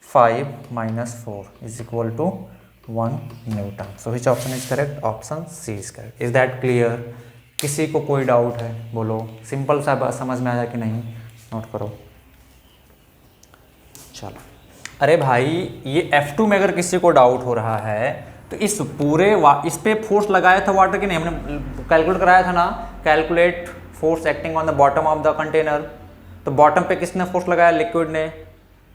5 - 4 is equal to 1 newton. So which option is correct, option C is correct. Is that clear, किसी को कोई डाउट है, बोलो। सिंपल सा बात समझ में आया कि नहीं, नोट करो। चलो, अरे भाई ये F2 में अगर किसी को डाउट हो रहा है तो इस पूरे इस पे फोर्स लगाया था वाटर की नहीं, हमने कैलकुलेट कराया था ना, calculate force acting on the bottom of the container. तो बॉटम पे किसने फोर्स लगाया, लिक्विड ने।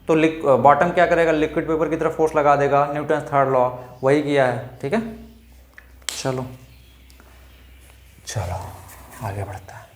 तो बॉटम क्या करेगा, लिक्विड पेपर की तरफ फोर्स लगा देगा, न्यूटन थर्ड लॉ, वही किया है, ठीक है। चलो चलो आगे बढ़ता है।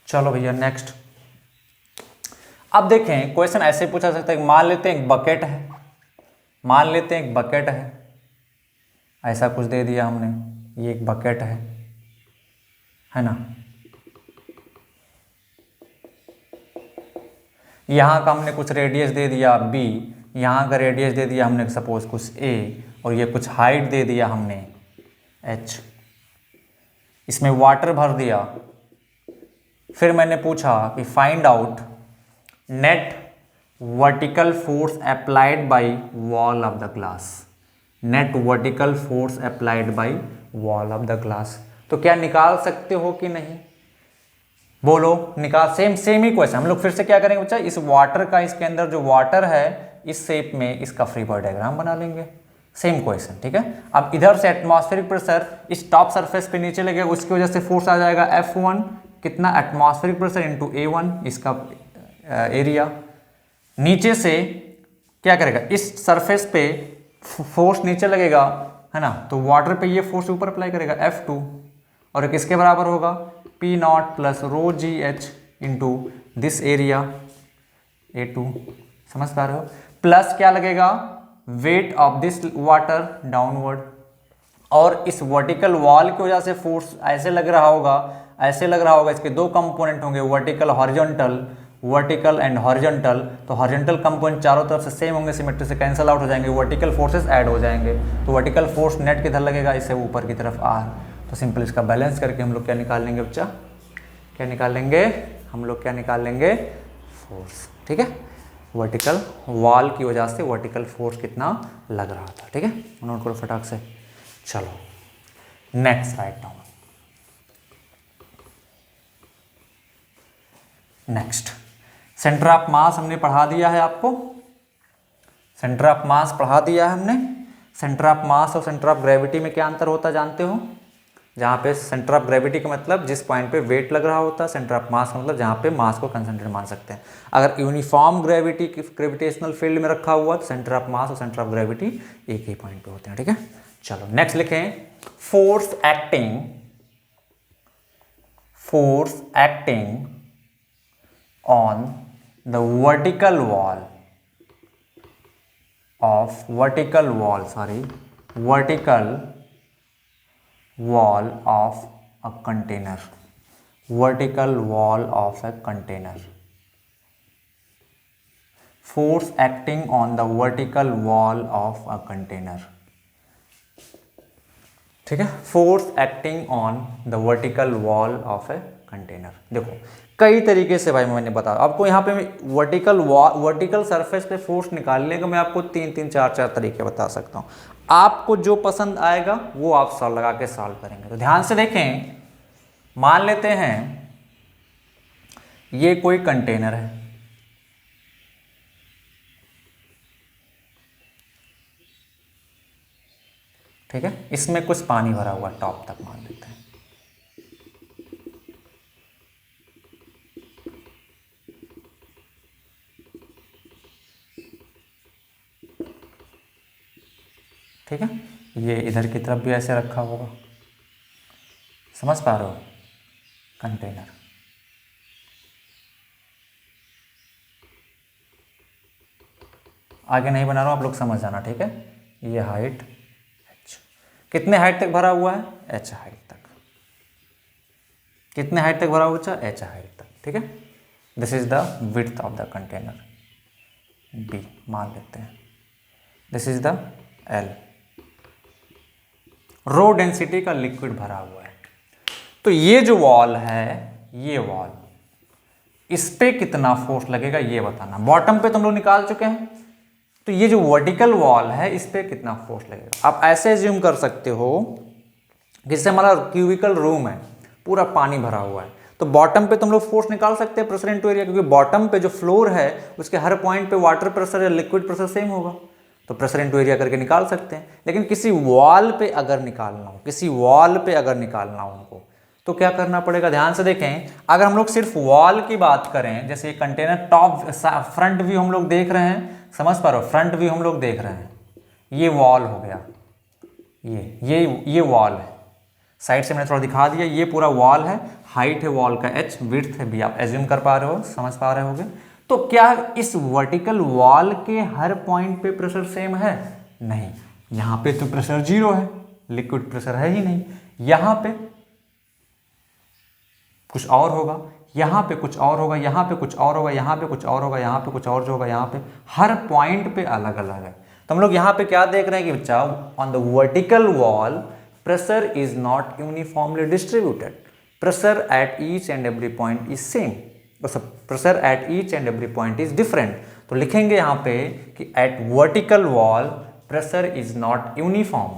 चलो भैया नेक्स्ट। अब देखें क्वेश्चन ऐसे पूछा सकता है, मान लेते हैं एक बकेट है, मान लेते हैं एक बकेट है, ऐसा कुछ दे दिया हमने, ये एक बकेट है ना। यहां का हमने कुछ रेडियस दे दिया b, यहाँ का रेडियस दे दिया हमने सपोज कुछ a, और ये कुछ हाइट दे दिया हमने h, इसमें वाटर भर दिया। फिर मैंने पूछा कि find out net vertical force applied bye wall of the glass, net vertical force applied bye wall of the glass. तो क्या निकाल सकते हो कि नहीं, बोलो निकाल। सेम ही क्वेश्चन हम लोग फिर से क्या करेंगे बच्चा, इस वाटर का, इसके अंदर जो वाटर है इस शेप में इसका फ्री बॉडी डायग्राम बना लेंगे। सेम क्वेश्चन, ठीक है। अब इधर से एटमॉस्फेरिक प्रेशर इस टॉप सरफेस पे नीचे लगेगा, उसकी वजह से फोर्स आ जाएगा F1, कितना, एटमॉस्फेरिक प्रेशर इंटू A1, इसका एरिया। नीचे से क्या करेगा, इस सरफेस पे फोर्स नीचे लगेगा, है ना, तो वाटर पे ये फोर्स ऊपर अप्लाई करेगा F2, और किसके बराबर होगा, P0 plus row GH into this area A2, समझ पा रहे हो। प्लस क्या लगेगा, weight of this water downward, और इस वर्टिकल वॉल की वजह से फोर्स ऐसे लग रहा होगा, ऐसे लग रहा होगा। इसके दो कंपोनेंट होंगे, vertical horizontal, vertical and horizontal. तो हॉरिजॉन्टल कंपोनेंट चारों तरफ से सेम होंगे, सिमेट्री से कैंसिल आउट हो जाएंगे, वर्टिकल फोर्सेस ऐड हो जाएंगे। तो वर्टिकल फोर्स नेट किधर लगेगा, इसे ऊपर की तरफ R। तो सिंपल इसका बैलेंस करके हम लोग क्या निकाल लेंगे बच्चा, क्या निकाल लेंगे हम लोग, क्या निकाल लेंगे, फोर्स, ठीक है। वर्टिकल वॉल की वजह से वर्टिकल फोर्स कितना लग रहा था, ठीक है। नोट करो फटाक से। चलो next write down. Next centre of मास हमने पढ़ा दिया है आपको, सेंटर ऑफ मास पढ़ा दिया है हमने। सेंटर ऑफ मास और सेंटर ऑफ ग्रेविटी में क्या अंतर होता है जानते हो। जहाँ पे सेंटर ऑफ ग्रेविटी का मतलब जिस पॉइंट पे वेट लग रहा होता है, सेंटर ऑफ मास का मतलब जहाँ पे मास को कंसंट्रेट मान सकते हैं। अगर यूनिफॉर्म ग्रेविटी ग्रेविटेशनल फील्ड में रखा हुआ तो सेंटर ऑफ मास और सेंटर ऑफ ग्रेविटी एक ही पॉइंट पे होते हैं, ठीक है। चलो नेक्स्ट लिखें, force acting on the vertical wall of a container, vertical wall of a container, force acting on the vertical wall of a container, ठीक है। Force acting on the vertical wall of a container. देखो कई तरीके से भाई मैंने बताया आपको, यहाँ पे वर्टिकल सरफेस पे फोर्स निकालने का मैं आपको तीन चार तरीके बता सकता हूँ। आपको जो पसंद आएगा वो आप सॉल्व लगा के सॉल्व करेंगे। तो ध्यान से देखें, मान लेते हैं ये कोई कंटेनर है, ठीक है, इसमें कुछ पानी भरा हुआ टॉप तक मान लेते हैं। ठीक है, ये इधर की तरफ भी ऐसे रखा होगा, समझ पा रहे हो, कंटेनर। आगे नहीं बना रहा हूं, आप लोग समझ जाना, ठीक है। ये हाइट h, कितने हाइट तक भरा हुआ है, h हाइट तक। कितने हाइट तक भरा हुआ है, h हाइट तक, ठीक है। This is the width of the container, b मान लेते हैं। This is the l, rho density का लिक्विड भरा हुआ है। तो ये जो वॉल है, ये वॉल, इस पे कितना फोर्स लगेगा ये बताना। बॉटम पे तुम लोग निकाल चुके हैं, तो ये जो वर्टिकल वॉल है इस पे कितना फोर्स लगेगा। आप ऐसे एज्यूम कर सकते हो जैसे हमारा क्यूबिकल रूम है, पूरा पानी भरा हुआ है, तो बॉटम पे तुम लोग फोर्स निकाल सकते हैं प्रेशर इनटू एरिया, क्योंकि बॉटम पे जो फ्लोर है उसके हर पॉइंट पे वाटर प्रेशर या लिक्विड प्रेशर सेम होगा, तो प्रेशर इनटू एरिया करके निकाल सकते हैं। लेकिन किसी वॉल पे अगर निकालना हो, हमको तो क्या करना पड़ेगा। ध्यान से देखें, अगर हम लोग सिर्फ वॉल की बात करें, जैसे ये कंटेनर टॉप फ्रंट व्यू हम लोग देख रहे हैं, समझ पा रहे हो, फ्रंट व्यू हम लोग देख रहे हैं, ये वॉल हो गया, ये वॉल है। साइड से मैंने थोड़ा दिखा दिया, ये पूरा वॉल है, हाइट है वॉल का h, विड्थ है b, आप एज्यूम कर पा रहे हो, समझ पा रहे होगे। तो क्या इस वर्टिकल वॉल के हर पॉइंट पे प्रेशर सेम है, नहीं, यहाँ पे तो प्रेशर 0 है, लिक्विड प्रेशर है ही नहीं। यहाँ पे कुछ और होगा, यहाँ पे कुछ और होगा, यहाँ पे कुछ और होगा, यहाँ पे कुछ और होगा, यहाँ पे कुछ और जो होगा, यहाँ पे हर पॉइंट पे अलग अलग है। तो हम लोग यहाँ पे क्या देख रहे हैं कि बच्चा on the vertical wall pressure is not uniformly distributed, pressure at each and every point is same, pressure at each and every point is different. तो लिखेंगे यहाँ पे कि at vertical wall pressure is not uniform,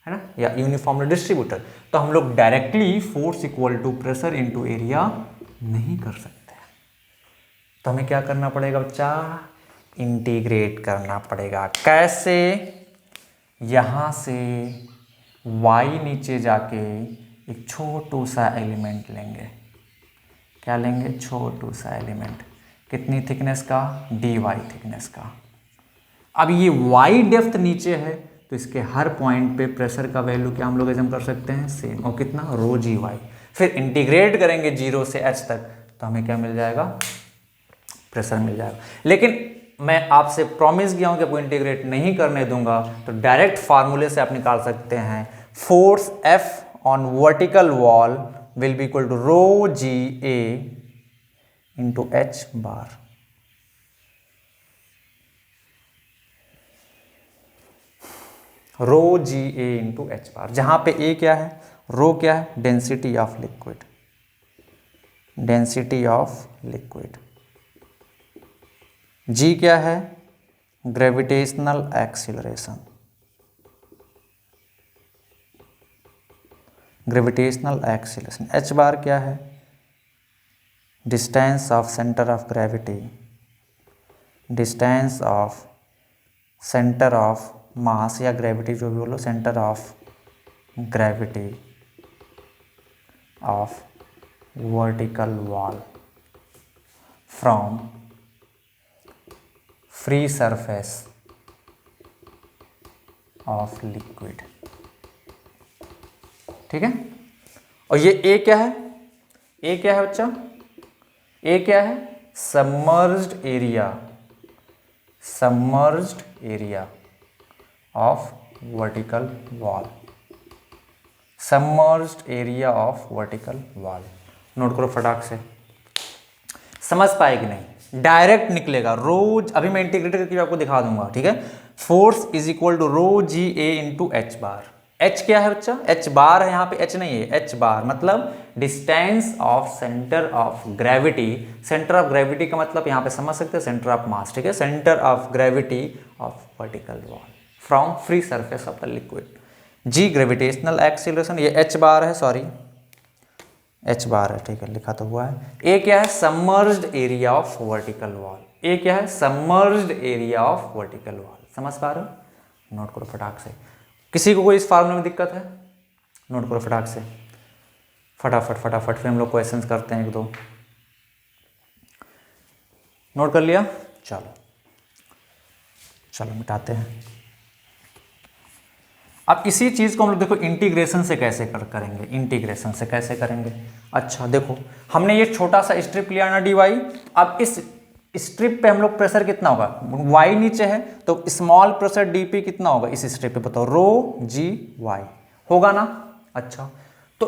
है ना, या uniformly distributed. तो हम लोग directly force equal to pressure into area नहीं कर सकते, तो हमें क्या करना पड़ेगा बच्चा, इंटीग्रेट करना पड़ेगा। कैसे, यहाँ से y नीचे जाके एक छोटू सा एलिमेंट लेंगे, क्या लेंगे, छोटू सा एलिमेंट, कितनी थिकनेस का, dy थिकनेस का। अब ये y डेप्थ नीचे है तो इसके हर पॉइंट पे प्रेशर का वैल्यू क्या हम लोग एज्यूम कर सकते हैं, सेम, और कितना, रो जी वाई। फिर इंटीग्रेट करेंगे 0 से h तक तो हमें क्या मिल जाएगा, प्रेशर मिल जाएगा। लेकिन मैं आपसे प्रॉमिस किया हूं कि आपको इंटीग्रेट नहीं करने दूंगा, तो डायरेक्ट फार्मूले से आप निकाल सकते हैं force F on vertical wall will be equal to rho ji A into H bar. Rho ji A into H bar, जहां पे ए क्या है, रो क्या है, density of liquid, density of liquid, g क्या है, gravitational acceleration, gravitational acceleration, h bar क्या है, distance of centre of gravity, distance of centre of mass या ग्रेविटी, जो भी बोलो, centre of gravity of vertical wall from free surface of liquid. ठीक है, और ये ए क्या है, ए क्या है बच्चा, ए क्या है, submerged area, submerged area of vertical wall, submerged area of vertical wall. Note करो फटाक से, समझ पाए कि नहीं, डायरेक्ट निकलेगा रोज, अभी मैं इंटीग्रेट करके आपको दिखा दूंगा। ठीक है, force is equal to rho ji A into H bar. H क्या है बच्चा, एच बार है, यहाँ पे एच नहीं है, एच बार मतलब distance of centre of gravity, centre of gravity का मतलब यहाँ पे समझ सकते हैं सेंटर ऑफ मास। ठीक है, centre of gravity of vertical wall from free surface of the liquid. G gravitational acceleration, ये एच बार है, सॉरी एच बार है, ठीक है, लिखा तो हुआ है। ए क्या है, submerged area of vertical wall, A क्या है, submerged area of vertical wall. समझ पा रहे हो, नोट करो फटाक से। किसी को कोई इस फार्मूले में दिक्कत है, नोट करो फटाक से, फटाफट फटाफट, फिर हम लोग क्वेश्चंस करते हैं एक दो। नोट कर लिया, चलो चलो मिटाते हैं। अब इसी चीज़ को हम लोग देखो इंटीग्रेशन से कैसे करेंगे, इंटीग्रेशन से कैसे करेंगे। अच्छा देखो, हमने ये छोटा सा स्ट्रिप लिया ना डी वाई, अब इस स्ट्रिप पे हम लोग प्रेशर कितना होगा, वाई नीचे है तो स्मॉल प्रेशर डीपी कितना होगा इस स्ट्रिप पे, बताओ, रो जी वाई होगा ना। अच्छा तो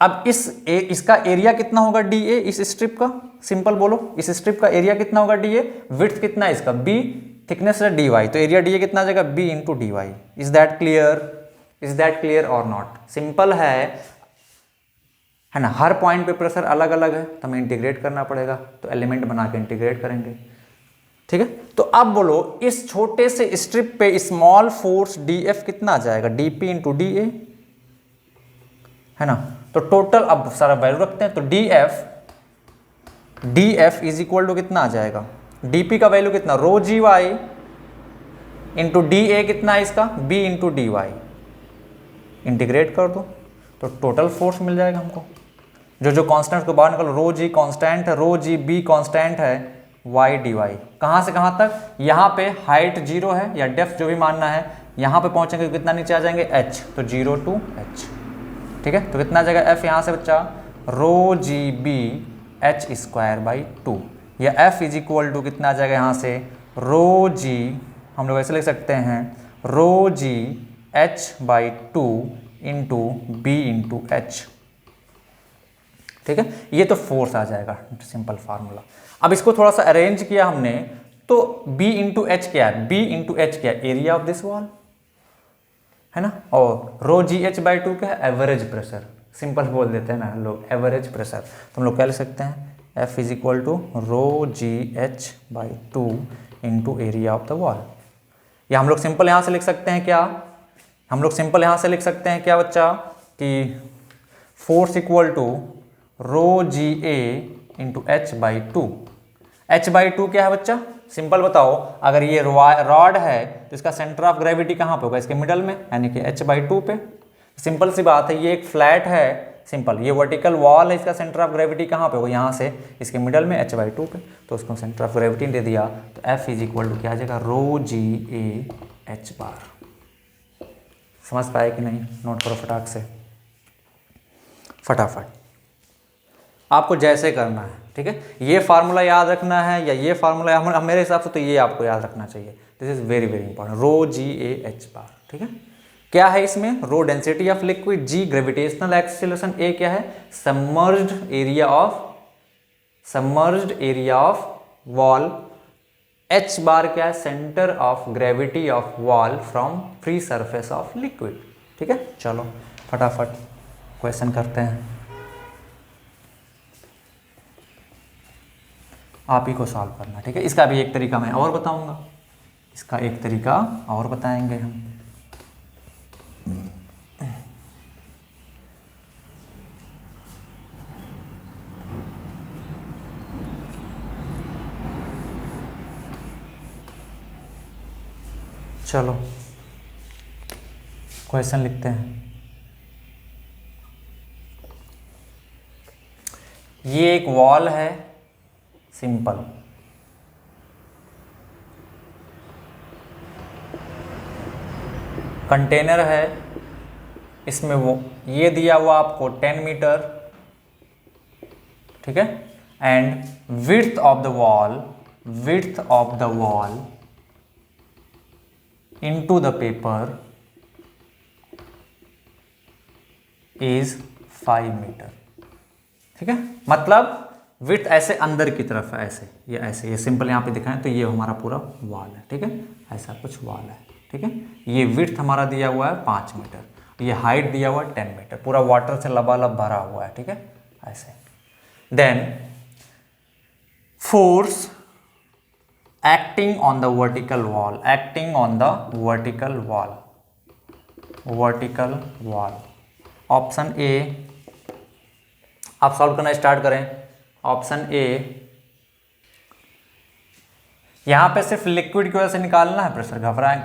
अब इसका एरिया कितना होगा डी ए, इस स्ट्रिप का, सिंपल बोलो, इस स्ट्रिप का एरिया कितना होगा डी ए, विड्थ कितना है इसका बी, थिकनेस है डी वाई, तो एरिया डी ए कितना आ जाएगा B into D Y. Is that clear, is that clear और नॉट, सिंपल है ना। हर पॉइंट पे प्रेशर अलग अलग है तो हमें इंटीग्रेट करना पड़ेगा, तो एलिमेंट बना के इंटीग्रेट करेंगे। ठीक है, तो अब बोलो इस छोटे से स्ट्रिप पे स्मॉल फोर्स डी एफ कितना आ जाएगा, डी पी इंटू डी ए, है ना। तो टोटल अब सारा वैल्यू रखते हैं, तो D F is equal to कितना आ जाएगा, डी पी का वैल्यू कितना, rho G Y into D A कितना है इसका, B into D Y. Integrate कर दो तो टोटल फोर्स मिल जाएगा हमको। जो कांस्टेंट को बाहर निकालो, रो जी कांस्टेंट है, रो जी बी कांस्टेंट है, वाई डी वाई कहाँ से कहाँ तक, यहाँ पे हाइट 0 है या डेप्थ जो भी मानना है, यहाँ पे पहुँचेंगे तो कितना नीचे आ जाएंगे h, तो 0 टू h। ठीक है, तो कितना आ जाएगा f यहाँ से बच्चा, rho g B h square by 2, या f इज इक्वल टू कितना आ जाएगा यहाँ से, रो जी, हम लोग ऐसे लिख सकते हैं, rho ji h by 2 into B into H. ठीक है, ये तो फोर्स आ जाएगा, सिंपल फार्मूला। अब इसको थोड़ा सा अरेंज किया हमने, तो B इंटू एच क्या है, B इंटू एच क्या है, एरिया ऑफ दिस वॉल है ना, और रो जी एच बाई टू क्या है, एवरेज प्रेशर, सिंपल बोल देते हैं ना लोग, एवरेज प्रेशर। तो हम लोग क्या लिख सकते हैं, F is equal to rho ji H by two into area of the wall. या हम लोग सिंपल यहाँ से लिख सकते हैं क्या, हम लोग सिंपल यहाँ से लिख सकते हैं क्या बच्चा, कि force equal to rho ji A into H by two. H by two क्या है बच्चा, सिंपल बताओ, अगर ये रॉड है तो इसका सेंटर ऑफ ग्रेविटी कहाँ पे होगा, इसके मिडल में, यानी कि एच बाई टू पे। सिंपल सी बात है, ये एक फ्लैट है, सिंपल, ये वर्टिकल वॉल है, इसका सेंटर ऑफ ग्रेविटी कहाँ पे होगा, यहाँ से इसके मिडल में एच बाई टू पे, तो उसको सेंटर ऑफ ग्रेविटी दे दिया, तो एफ इज इक्वल टू क्या आ जाएगा, रो जी ए एच बार। समझ पाए कि नहीं, नोट करो फटाक से, फटाफट, आपको जैसे करना है, ठीक है। ये फार्मूला याद रखना है या ये फार्मूला, मेरे हिसाब से तो ये आपको याद रखना चाहिए, this is very very important, rho ji A h bar, ठीक है। क्या है इसमें, rho density of liquid, g gravitational acceleration, A क्या है, submerged area of wall, h bar क्या है, centre of gravity of wall from free surface of liquid, ठीक है। चलो फटाफट क्वेश्चन करते हैं, आप ही को सॉल्व करना, ठीक है। इसका भी एक तरीका मैं और बताऊंगा, इसका एक तरीका और बताएंगे हम। चलो क्वेश्चन लिखते हैं। ये एक वॉल है, सिंपल, कंटेनर है, इसमें वो ये दिया हुआ आपको 10 मीटर, ठीक है, and width of the wall into the paper is 5 metre, ठीक है। मतलब विड्थ ऐसे अंदर की तरफ है, ऐसे ये सिंपल यहाँ पे दिखाएं तो ये हमारा पूरा वॉल है, ठीक है, ऐसा कुछ वॉल है, ठीक है। ये विड्थ हमारा दिया हुआ है 5 मीटर, ये हाइट दिया हुआ है 10 मीटर, पूरा वाटर से लबालब भरा हुआ है, ठीक है, ऐसे। Then force acting on the vertical wall, option A, आप सॉल्व करना स्टार्ट करें। ऑप्शन ए, यहां पे सिर्फ लिक्विड की वजह से निकालना है प्रेशर, घबराएं,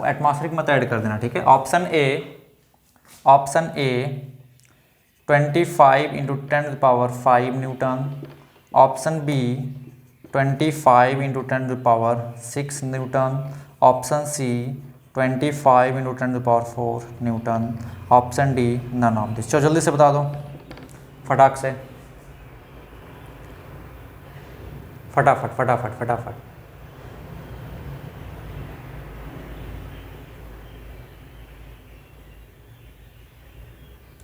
एटमॉस्फेरिक मत ऐड कर देना, ठीक है। Option A 25 into 10⁵ newton, option B 25 into 10⁶ newton, option C 25 into 10⁴ newton, option D none of this. चलो जल्दी से बता दो, फटाक से, फटाफट।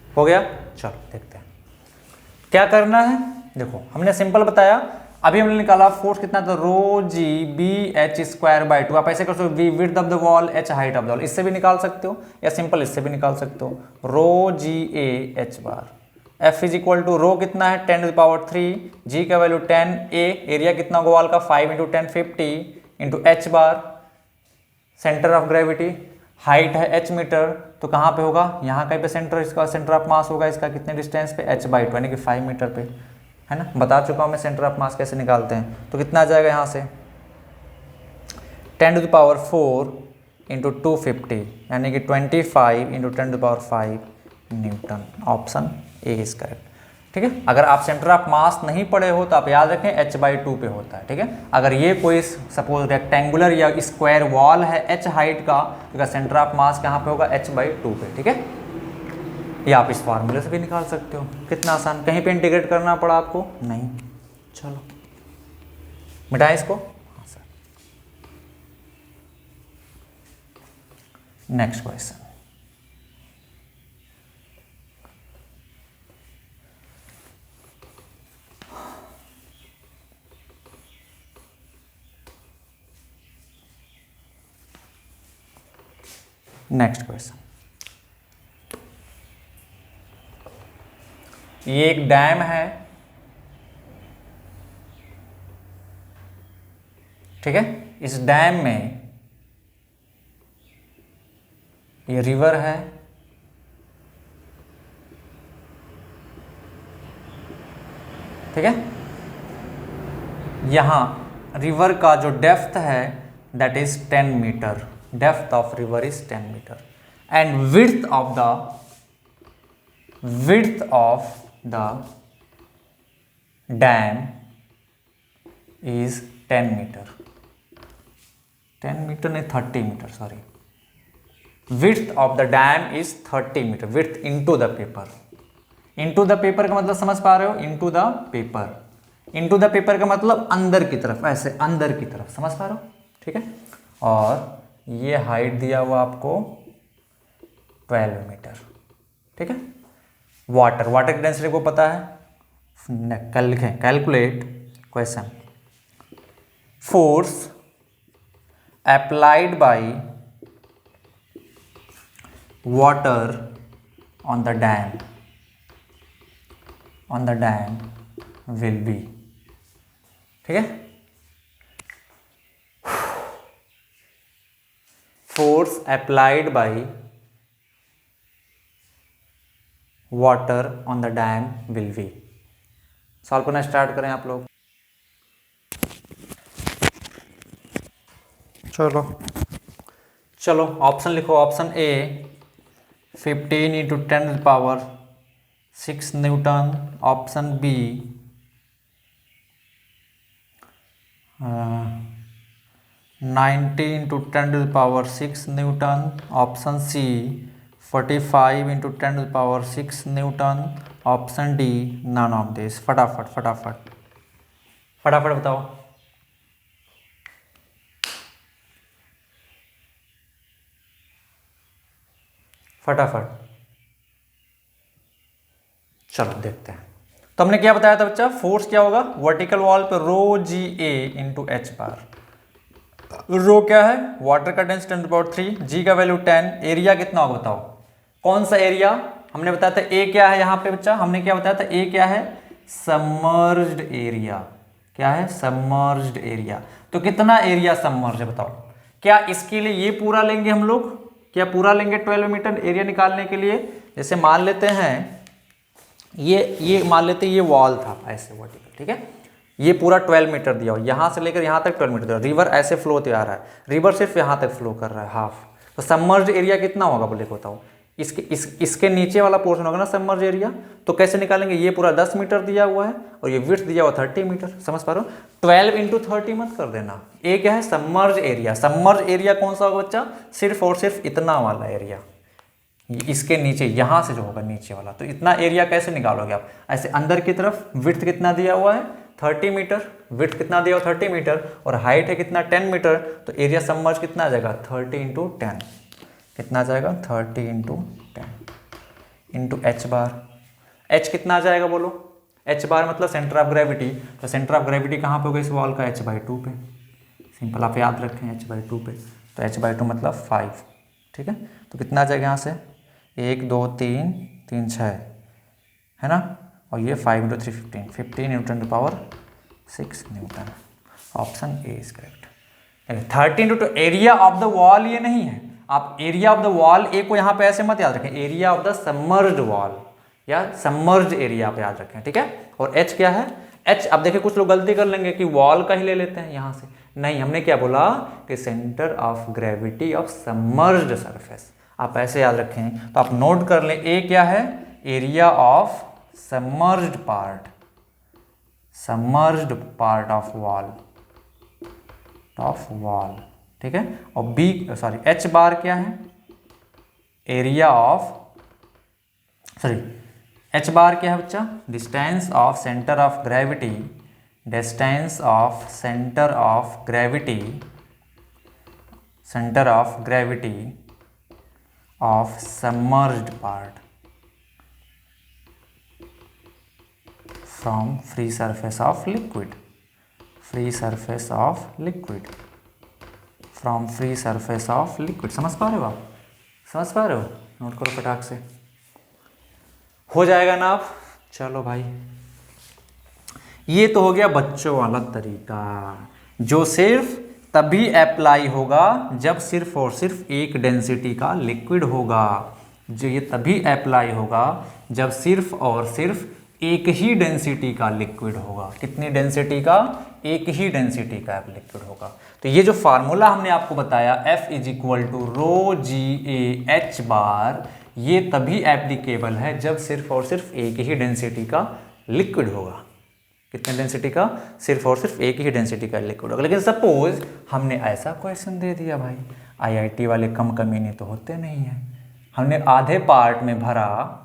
हो गया, चलो देखते हैं क्या करना है। देखो हमने सिंपल बताया, अभी हमने निकाला फोर्स कितना था, rho g B h square by two. आप ऐसे कर सकते हो, V width of the wall, h height of the wall, इससे भी निकाल सकते हो, या सिंपल इससे भी निकाल सकते हो, rho ji A h bar. F is equal to rho कितना है 10⁻3, जी का वैल्यू 10, ए एरिया कितना होगा वॉल का 5 into 10 50 into H bar, centre of gravity, height है एच मीटर, तो कहाँ पे होगा, यहाँ कहीं पे सेंटर, इसका सेंटर ऑफ मास होगा इसका कितने डिस्टेंस पे, एच बाई टू, यानी कि 5 मीटर पे, है ना। बता चुका हूँ मैं सेंटर ऑफ मास कैसे निकालते हैं, तो कितना आ जाएगा यहाँ से 10⁴ इंटू 250, यानी कि 25 into 10⁵ newton. Option A is correct, ठीक है। अगर आप सेंटर ऑफ मास नहीं पढ़े हो तो आप याद रखें एच बाई टू पे होता है, ठीक है। अगर ये कोई सपोज रेक्टेंगुलर या स्क्वायर वॉल है एच हाइट का, तो सेंटर ऑफ मास कहाँ पे होगा, एच बाई टू पे, ठीक है। ये आप इस फार्मूले से भी निकाल सकते हो, कितना आसान, कहीं पे इंटीग्रेट करना पड़ा आपको नहीं। चलो मिटाएं इसको, हाँ sir. Next question, next question, ये एक डैम है, ठीक है। इस डैम में ये रिवर है, ठीक है। यहां रिवर का जो डेप्थ है that is 10 metre, depth of river is 10 metre and width of the dam is 10 metre, 10 metre नहीं 30 metre, sorry. Width of the dam is 30 metre, width into the paper. Into the paper का मतलब समझ पा रहे हो, into the paper, into the paper का मतलब अंदर की तरफ, ऐसे अंदर की तरफ, समझ पा रहे हो, ठीक है। और ये हाइट दिया हुआ आपको 12 मीटर, ठीक है। वाटर की डेंसिटी को पता है, कल लिखें, calculate question, force applied by water on the dam will be, ठीक है। Force applied by water on the dam will be. Solve करना स्टार्ट करें आप लोग। चलो ऑप्शन लिखो। Option A 15 into 10⁶ newton. Option B 90 into 10⁶ newton. Option C 45 into 10⁶ newton. Option D none of this. फटाफट बताओ। फटाफट चलो देखते हैं। तो हमने क्या बताया था बच्चा, फोर्स क्या होगा वर्टिकल वॉल पे, रो जी ए इंटू एच बार। रो क्या है, वाटर का डेंसिटी 10⁻3, जी का वैल्यू 10, एरिया कितना होगा बताओ, कौन सा एरिया। हमने बताया था ए क्या है यहाँ पे बच्चा, हमने क्या बताया था, ए क्या है, सबमर्ज्ड एरिया। क्या है, सबमर्ज्ड एरिया। तो कितना एरिया सबमर्ज है बताओ। क्या इसके लिए ये पूरा लेंगे हम लोग, क्या पूरा लेंगे 12 मीटर एरिया निकालने के लिए। जैसे मान लेते हैं ये मान लेते हैं ये वॉल था ऐसे वर्टिकल, ठीक है। ये पूरा 12 मीटर दिया हो, यहाँ से लेकर यहाँ तक 12 मीटर दिया। रिवर ऐसे फ्लो होते आ रहा है, रिवर सिर्फ यहाँ तक फ्लो कर रहा है हाफ। तो सबमर्ज्ड एरिया कितना होगा बोले बताओ। इसके नीचे वाला पोर्शन होगा ना सबमर्ज एरिया। तो कैसे निकालेंगे, ये पूरा 10 मीटर दिया हुआ है और ये विड्थ दिया हुआ 30 मीटर। समझ पा रहे हो, 12 इंटू 30 मत कर देना। ए क्या है, सबमर्ज एरिया। सबमर्ज एरिया कौन सा होगा बच्चा, सिर्फ और सिर्फ इतना वाला एरिया, इसके नीचे यहाँ से जो होगा नीचे वाला। तो इतना एरिया कैसे निकालोगे आप, ऐसे अंदर की तरफ। विड्थ कितना दिया हुआ है 30 मीटर, विड्थ कितना दिया हुआ 30 मीटर और हाइट है कितना 10 मीटर। तो एरिया सबमर्ज कितना आ जाएगा 30 इंटू 10, कितना आ जाएगा 30 into 10 into H bar. H कितना आ जाएगा बोलो, एच बार मतलब सेंटर ऑफ ग्रेविटी। तो सेंटर ऑफ ग्रेविटी कहाँ पे होगा इस वॉल का, h/2 पे। सिंपल आप याद रखें h/2 पे। तो h/2 मतलब 5, ठीक है। तो कितना आ जाएगा यहाँ से 1 2 3 3 6 है ना, और ये 5 into 3 15 into 10⁻6 Newton. Option A is correct. 30 into area of the wall ये नहीं है, आप एरिया ऑफ द वॉल ए को यहाँ पे ऐसे मत याद रखें, area of the submerged wall या सबमर्ज्ड एरिया आप याद रखें, ठीक है। और एच क्या है, एच अब देखिए कुछ लोग गलती कर लेंगे कि वॉल का ही ले लेते हैं यहाँ से। नहीं, हमने क्या बोला कि centre of gravity of submerged surface, आप ऐसे याद रखें। तो आप नोट कर लें, ए क्या है, area of submerged part of wall, ठीक है। और बी सॉरी एच बार क्या है, एरिया ऑफ एच बार क्या है बच्चा, distance of centre of gravity, distance of centre of gravity of submerged part from free surface of liquid, from free surface of liquid. समझ पा रहे हो आप, समझ पा रहे हो? नोट करो फटाक से, हो जाएगा ना आप। चलो भाई, ये तो हो गया बच्चों वाला तरीका, जो सिर्फ तभी अप्लाई होगा जब सिर्फ और सिर्फ एक डेंसिटी का लिक्विड होगा। जो ये तभी अप्लाई होगा जब सिर्फ और सिर्फ एक ही डेंसिटी का लिक्विड होगा। कितनी डेंसिटी का? एक ही डेंसिटी का लिक्विड होगा। तो ये जो फार्मूला हमने आपको बताया F is equal to rho ji A h bar, ये तभी एप्लीकेबल है जब सिर्फ और सिर्फ एक ही डेंसिटी का लिक्विड होगा। कितने डेंसिटी का? सिर्फ और सिर्फ एक ही डेंसिटी का लिक्विड होगा। लेकिन सपोज हमने ऐसा क्वेश्चन दे दिया भाई, आईआईटी वाले कम कमीने तो होते नहीं हैं, हमने आधे पार्ट में भरा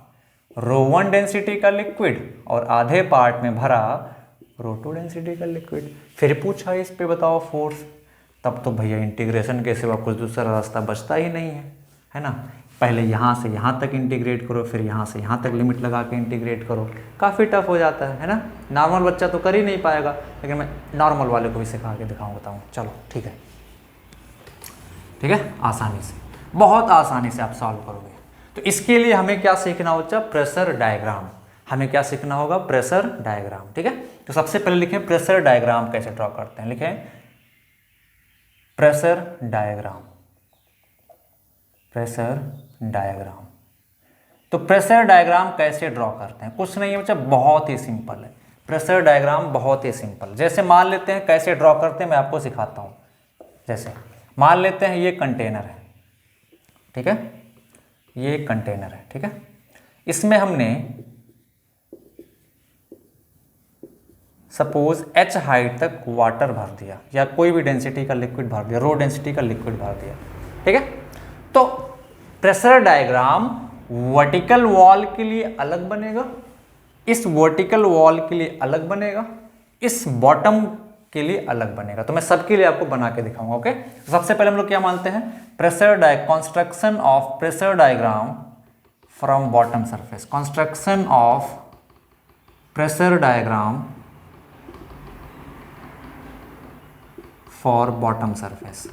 रो 1 डेंसिटी का लिक्विड और आधे पार्ट में भरा रो 2 डेंसिटी का लिक्विड, फिर पूछा इस पे बताओ फोर्स, तब तो भैया इंटीग्रेशन के सिवा कुछ दूसरा रास्ता बचता ही नहीं है ना। पहले यहाँ से यहाँ तक इंटीग्रेट करो, फिर यहाँ से यहाँ तक लिमिट लगा के इंटीग्रेट करो, काफ़ी टफ हो जाता है ना। नॉर्मल बच्चा तो कर ही नहीं पाएगा, लेकिन मैं नॉर्मल वाले को भी सिखा के दिखाऊँ, बताऊँ। चलो ठीक है, ठीक है, आसानी से, बहुत आसानी से आप सॉल्व करोगे। तो इसके लिए हमें क्या सीखना होगा? Pressure diagram. हमें क्या सीखना होगा? प्रेशर डायग्राम, ठीक है। तो सबसे पहले लिखें प्रेशर डायग्राम कैसे ड्रॉ करते हैं। लिखें प्रेशर डायग्राम, प्रेशर डायग्राम। तो प्रेशर डायग्राम कैसे ड्रॉ करते हैं? कुछ नहीं है बच्चा, बहुत ही सिंपल है। प्रेशर डायग्राम बहुत ही सिंपल। जैसे मान लेते हैं कैसे ड्रॉ करते हैं, मैं आपको सिखाता हूँ। जैसे मान लेते हैं ये कंटेनर है, ठीक है, ये एक कंटेनर है, ठीक है। इसमें हमने सपोज h हाइट तक वाटर भर दिया, या कोई भी डेंसिटी का लिक्विड भर दिया, रो डेंसिटी का लिक्विड भर दिया, ठीक है। तो प्रेशर डायग्राम वर्टिकल वॉल के लिए अलग बनेगा, इस वर्टिकल वॉल के लिए अलग बनेगा, इस बॉटम के लिए अलग बनेगा। तो मैं सबके लिए आपको बना के दिखाऊंगा, ओके। सबसे पहले हम लोग क्या मानते हैं? Construction of pressure diagram from bottom surface. Construction of pressure diagram for bottom surface,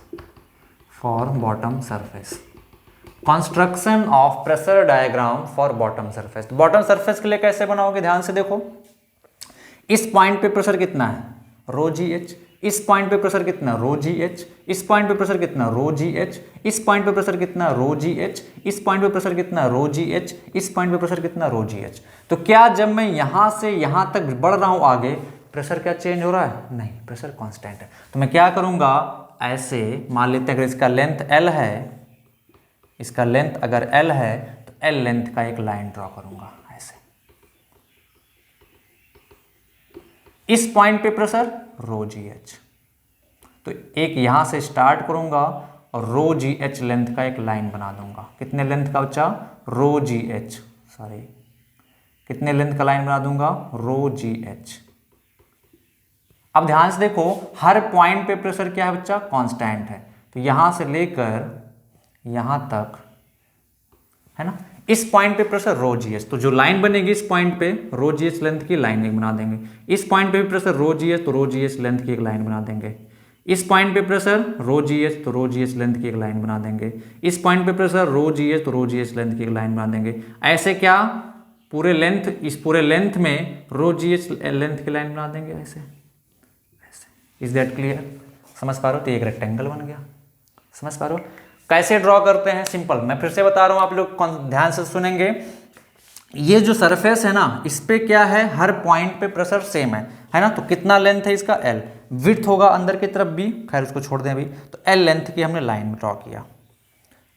for bottom surface. Construction of pressure diagram for bottom surface. Bottom surface के लिए कैसे बनाओगे? ध्यान से देखो, इस पॉइंट पे प्रेशर कितना है? रो जी एच। इस पॉइंट पे प्रेशर कितना? रो जी एच। इस पॉइंट पे प्रेशर कितना? रो जी एच। इस पॉइंट पे प्रेशर कितना? रो जी एच। इस पॉइंट पे प्रेशर कितना? रो जी एच। इस पॉइंट पे प्रेशर कितना? रो जी एच। तो क्या जब मैं यहां से यहां तक बढ़ रहा हूं आगे, प्रेशर क्या चेंज हो रहा है? नहीं, प्रेशर कांस्टेंट है। तो मैं क्या करूंगा, ऐसे मान लेते हैं अगर इसका लेंथ L है, इसका लेंथ अगर L है तो L लेंथ का एक लाइन ड्रॉ करूंगा ऐसे। इस पॉइंट पे प्रेशर रो जी एच, तो एक यहां से स्टार्ट करूंगा और रो जी एच लेंथ का एक लाइन बना दूंगा। कितने लेंथ का बच्चा? रो जी एच, सॉरी, कितने लेंथ का लाइन बना दूंगा? रो जी एच। अब ध्यान से देखो, हर पॉइंट पे प्रेशर क्या है बच्चा? कांस्टेंट है। तो यहां से लेकर यहां तक, है ना, इस पॉइंट पे प्रेशर रो जी एच, तो जो लाइन बनेगी इस पॉइंट पे रो जी एच लेंथ की लाइन एक बना देंगे। इस पॉइंट पे भी प्रेशर रो जी एच, तो रो जी एच लेंथ की एक लाइन बना देंगे। इस पॉइंट पे प्रेशर रो जी एच, तो रो जी एच लेंथ की एक लाइन बना देंगे। इस पॉइंट पे प्रेशर रो जी एच, तो रो जी एच लेंथ की एक लाइन बना देंगे। ऐसे क्या पूरे लेंथ, इस पूरे लेंथ में रो जी एच लेंथ की लाइन बना देंगे ऐसे, ऐसे। Is that clear? समझ पा रहे हो? तो एक रेक्टेंगल बन गया। समझ पा रहे हो? कैसे ड्रॉ करते हैं? सिंपल, मैं फिर से बता रहा हूं, आप लोग ध्यान से सुनेंगे। ये जो सरफेस है ना, इस पे क्या है? हर पॉइंट पे प्रेशर सेम है ना। तो कितना लेंथ है इसका? L। विड्थ होगा अंदर की तरफ भी, खैर उसको छोड़ दें अभी। तो L लेंथ की हमने लाइन ड्रॉ किया,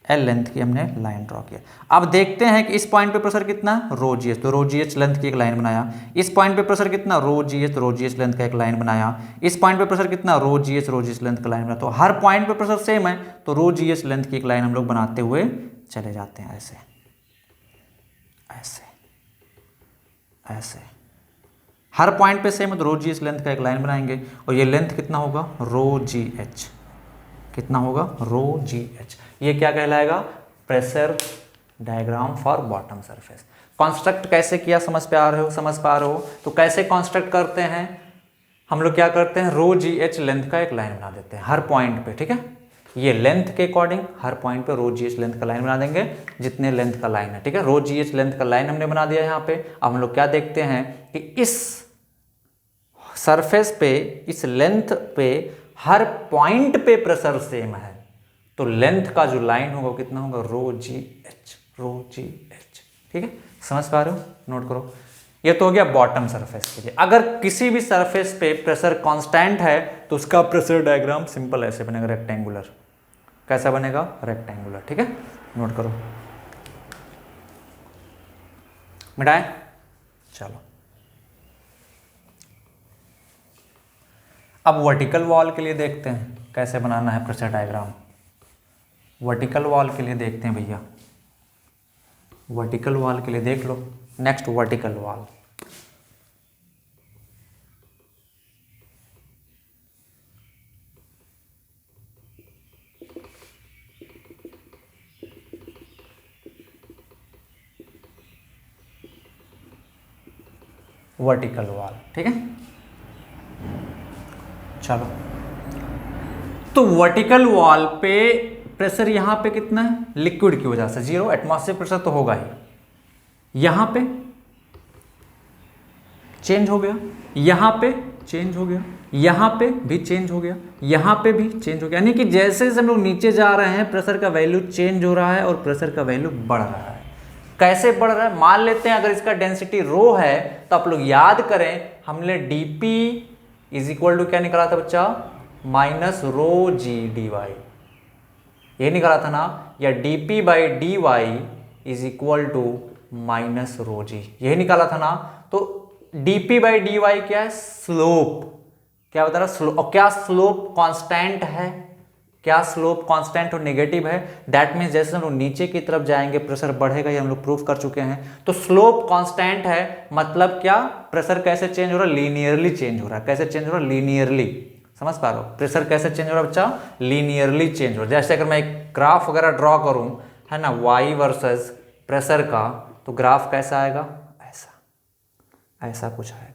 L लेंथ की हमने लाइन ड्रॉ किया। अब देखते हैं कि इस पॉइंट पे प्रेशर कितना? रो जी एच, तो रो जी एच लेंथ की एक लाइन बनाया। इस पॉइंट पे प्रेशर कितना? रो जी एच, तो रो जी एच लेंथ का एक लाइन बनाया। इस पॉइंट पे प्रेशर कितना? रो जी एच, रो जी एच लेंथ का लाइन बनाया। तो हर पॉइंट पे प्रेशर सेम है, तो रो जी एच लेंथ की एक लाइन हम लोग बनाते हुए चले जाते हैं ऐसे, ऐसे, ऐसे। हर पॉइंट पे सेम है तो रो जी एच लेंथ का एक लाइन बनाएंगे, और ये लेंथ कितना होगा? रो जी एच। कितना होगा? रो जी एच। ये क्या कहलाएगा? Pressure diagram for bottom surface. Construct कैसे किया? समझ पा रहे हो? समझ पा रहे हो? तो कैसे कॉन्स्ट्रक्ट करते हैं हम लोग? क्या करते हैं? रो जी एच लेंथ का एक लाइन बना देते हैं हर पॉइंट पे, ठीक है। ये लेंथ के अकॉर्डिंग हर पॉइंट पे रो जी एच लेंथ का लाइन बना देंगे, जितने लेंथ का लाइन है, ठीक है। रो जी एच लेंथ का लाइन हमने बना दिया यहाँ पे। अब हम लोग क्या देखते हैं कि इस सरफेस पे, इस लेंथ पे हर पॉइंट पे प्रेशर सेम है, तो लेंथ का जो लाइन होगा वो कितना होगा, रो जी एच, रो जी एच, ठीक है। समझ पा रहे हो, नोट करो। ये तो हो गया बॉटम सरफेस के लिए। अगर किसी भी सरफेस पे प्रेशर कांस्टेंट है तो उसका प्रेशर डायग्राम सिंपल ऐसे बनेगा, रेक्टेंगुलर। कैसा बनेगा, रेक्टेंगुलर, ठीक है। नोट करो, मिटाएं, चलो। अब वर्टिकल वॉल के लिए देखते हैं कैसे बनाना है प्रेशर डायग्राम। वर्टिकल वॉल के लिए देखते हैं भैया, वर्टिकल वॉल के लिए देख लो। Next vertical wall, vertical wall, ठीक है। चलो, तो वर्टिकल वॉल पे प्रेशर यहां पे कितना है, लिक्विड की वजह से 0 एटमॉस्फेरिक प्रेशर तो होगा ही। यहां पे चेंज हो गया, यहां पे चेंज हो गया, यहां पे भी चेंज हो गया, यहां पे भी चेंज हो गया। यानी कि जैसे जैसे हम लोग नीचे जा रहे हैं प्रेशर का वैल्यू चेंज हो रहा है और प्रेशर का वैल्यू बढ़ रहा है। कैसे बढ़ रहा है, मान लेते हैं अगर इसका डेंसिटी रो है तो आप लोग याद करें हमने dP इज इक्वल टू क्या निकाला था बच्चा, माइनस रो जी डी वाई, ये निकाला था ना, या dP by D Y is equal to minus rho g, यही निकाला था ना। तो dP बाई डी वाई क्या है, स्लोप, क्या बता रहा, स्लोप। और क्या स्लोप कांस्टेंट है, क्या स्लोप कांस्टेंट और नेगेटिव है, दैट मीन्स जैसे हम लोग नीचे की तरफ जाएंगे प्रेशर बढ़ेगा, ये हम लोग प्रूफ कर चुके हैं। तो स्लोप कांस्टेंट है, मतलब क्या, प्रेशर कैसे चेंज हो रहा है, लीनियरली चेंज हो रहा है। कैसे चेंज हो रहा है, लीनियरली। समझ पा रहे हो, प्रेशर कैसे चेंज हो रहा है बच्चा, लीनियरली चेंज हो रहा है। जैसे अगर मैं एक ग्राफ वगैरह ड्रॉ करूं, है ना, वाई वर्सेस प्रेशर का, तो ग्राफ कैसा आएगा, ऐसा, ऐसा कुछ आएगा।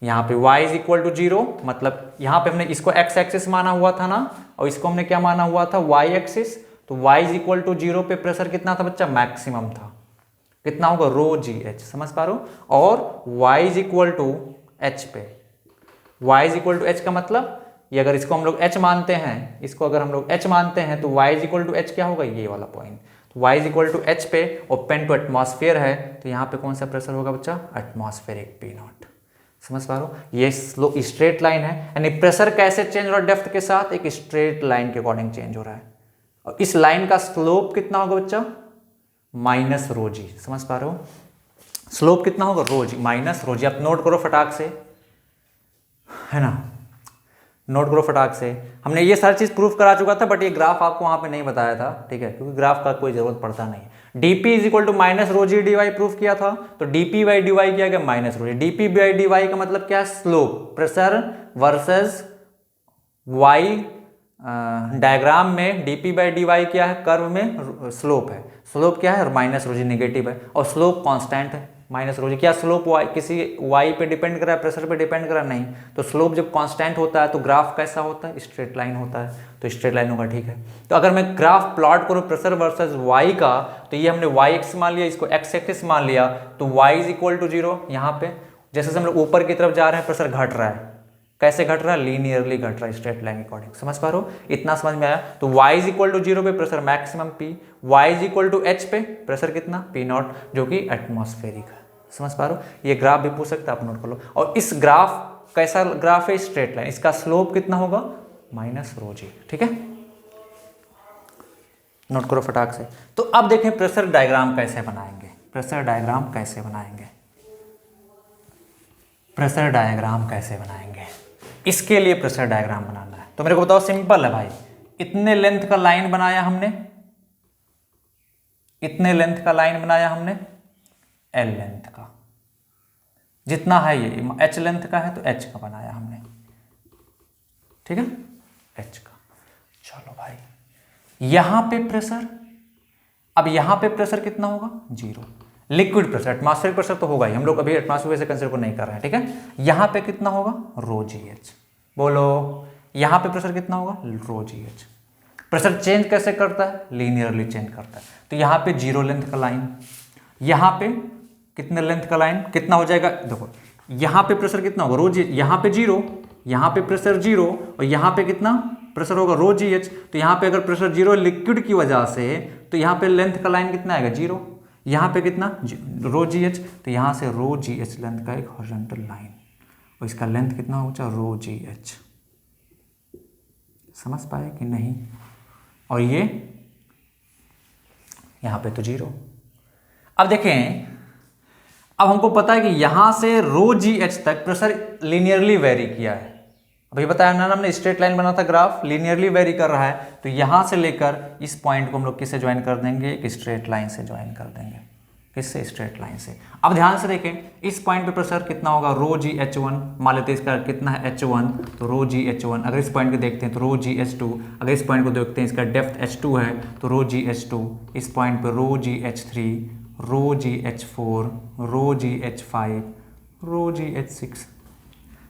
यहाँ पे y इज इक्वल टू 0, मतलब यहाँ पे हमने इसको x एक्सिस माना हुआ था ना, और इसको हमने क्या माना हुआ था, y एक्सिस। तो y इज इक्वल टू 0 पे प्रेशर कितना था बच्चा, मैक्सिमम था। कितना होगा, रो जी एच। समझ पा रहे हो। और y is equal to H पे, y is equal to H का मतलब, ये अगर इसको हम लोग h मानते हैं, इसको अगर हम लोग h मानते हैं, तो y is equal to H क्या होगा, ये वाला पॉइंट। तो y is equal to H पे, ओपन टू एटमॉस्फेयर है, तो यहाँ पे कौन सा प्रेशर होगा बच्चा, एटमॉस्फेरिक पी नॉट। समझ पा रहे हो, ये स्लो स्ट्रेट लाइन है, यानी प्रेशर कैसे चेंज हो रहा है डेप्थ के साथ, एक स्ट्रेट लाइन के अकॉर्डिंग चेंज हो रहा है। और इस लाइन का स्लोप कितना होगा बच्चा, माइनस रो जी। समझ पा रहे हो, स्लोप कितना होगा, रो जी माइनस रो जी। आप नोट करो फटाक से, है ना, नोट करो फटाक से। हमने ये सारी चीज प्रूफ करा चुका था, बट ये ग्राफ आपको वहां पे नहीं बताया था, ठीक है, क्योंकि ग्राफ का कोई जरूरत पड़ता नहीं। dP is equal to minus rho ji D Y proof किया था, तो dP बाई डी वाई क्या गया, minus rho G. dP by D Y का मतलब क्या है, slope, pressure versus y diagram में dP बाई डी वाई क्या है, कर्व में स्लोप है, स्लोप क्या है, माइनस रो जी, नेगेटिव है, और स्लोप कांस्टेंट है माइनस रो जी। क्या स्लोप y किसी y पे डिपेंड कर रहा है, प्रेशर पे डिपेंड कर रहा है, नहीं। तो स्लोप जब कांस्टेंट होता है तो ग्राफ कैसा होता है, स्ट्रेट लाइन होता है, तो स्ट्रेट लाइन होगा, ठीक है। तो अगर मैं ग्राफ प्लॉट करूँ प्रेशर वर्सेस y का, तो ये हमने y एक्स मान लिया, इसको x एक्सिस मान लिया, तो y इज इक्वल टू 0। यहाँ पे जैसे हम लोग ऊपर की तरफ जा रहे हैं प्रेशर घट रहा है, कैसे घट रहा है, लीनियरली घट रहा है, स्ट्रेट लाइन के अकॉर्डिंग। समझ पा रहे हो, इतना समझ में आया। तो y इज इक्वल टू 0 पे pressure maximum P, y is equal to h पे प्रेशर कितना, P नॉट, जो कि एटमॉस्फेरिक है। समझ पा रहे हो, ये ग्राफ भी पूछ सकता है, आप नोट कर लो। और इस ग्राफ कैसा ग्राफ है, स्ट्रेट लाइन, इसका स्लोप कितना होगा, माइनस रो जी, ठीक है। नोट करो फटाक से। तो अब देखें प्रेशर डायग्राम कैसे बनाएंगे, प्रेशर डायग्राम कैसे बनाएंगे, प्रेशर डायग्राम कैसे बनाएंगे। इसके लिए प्रेशर डायग्राम बनाना है तो मेरे को बताओ, सिंपल है भाई। इतने लेंथ का लाइन बनाया हमने, इतने लेंथ का लाइन बनाया हमने, L लेंथ का, जितना है ये H लेंथ का है तो H का बनाया हमने, ठीक है, H का। चलो भाई, यहां पे प्रेशर, अब यहां पे प्रेशर कितना होगा, 0। लिक्विड प्रेशर, एटमॉस्फेरिक प्रेशर तो होगा ही, हम लोग अभी एटमॉस्फेयर से कंसीडर को नहीं कर रहे हैं, ठीक है। यहां पे कितना होगा, रो जी एच। बोलो, यहां पे प्रेशर कितना होगा, रो जी एच। प्रेशर चेंज कैसे करता है? लीनियरली चेंज करता है। तो यहाँ पे जीरो लेंथ का लाइन, यहाँ पे कितने लेंथ का लाइन, कितना हो जाएगा? देखो यहाँ पे प्रेशर कितना होगा? रो जी, यहाँ पे जीरो, यहाँ पे प्रेशर जीरो, और यहाँ पे कितना प्रेशर होगा? रो जी एच। तो यहाँ पे अगर प्रेशर जीरो लिक्विड की वजह से, तो यहाँ पे लेंथ का लाइन कितना आएगा? जीरो। यहाँ पे कितना? रो जी एच। तो यहाँ से रो जी एच लेंथ का एक हॉरिजॉन्टल लाइन, और इसका लेंथ कितना होगा? रो जी एच। समझ पाए कि नहीं? और ये यहाँ पे तो जीरो। अब देखें, अब हमको पता है कि यहां से रो जी एच तक प्रेशर लीनियरली वेरी किया है। अभी बताया ना हमने, स्ट्रेट लाइन बना था, ग्राफ लीनियरली वेरी कर रहा है। तो यहां से लेकर इस पॉइंट को हम लोग किससे ज्वाइन कर देंगे? एक स्ट्रेट लाइन से ज्वाइन कर देंगे। किससे? स्ट्रेट लाइन से। अब ध्यान से देखें, इस पॉइंट पे प्रेशर कितना होगा? रो जी एच वन। मान लेते हैं इसका कितना है? H one. तो रो जी एच वन। अगर इस पॉइंट को देखते हैं तो रो जी एच टू। अगर इस पॉइंट को देखते हैं, इसका डेप्थ एच टू है, तो रो जी एच टू। इस पॉइंट पे रो जी एच थ्री, रो जी एच फोर, रो जी एच फाइव, रो जी एच सिक्स।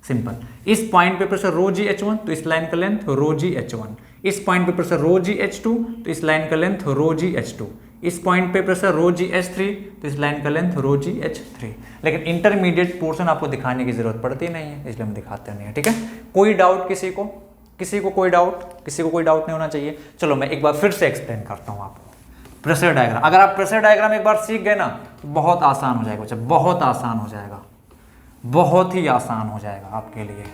सिंपल। इस पॉइंट पे प्रेशर रो जी एच वन, तो इस लाइन का लेंथ रो जी एच वन। इस पॉइंट पे प्रेशर रो जी एच टू, तो इस लाइन का लेंथ रो जी एच टू। इस पॉइंट पे प्रेशर रो जी एच थ्री, तो इस लाइन का लेंथ रो जी एच थ्री। लेकिन इंटरमीडिएट पोर्शन आपको दिखाने की जरूरत पड़ती नहीं है, इसलिए हम दिखाते नहीं है। ठीक है, कोई डाउट किसी को? किसी को कोई डाउट? किसी को कोई डाउट नहीं होना चाहिए। चलो मैं एक बार फिर से एक्सप्लेन करता हूँ आपको प्रेशर डायग्राम। अगर आप प्रेशर डायग्राम एक बार सीख गए ना, तो बहुत आसान हो जाएगा बच्चा, बहुत आसान हो जाएगा, बहुत ही आसान हो जाएगा आपके लिए।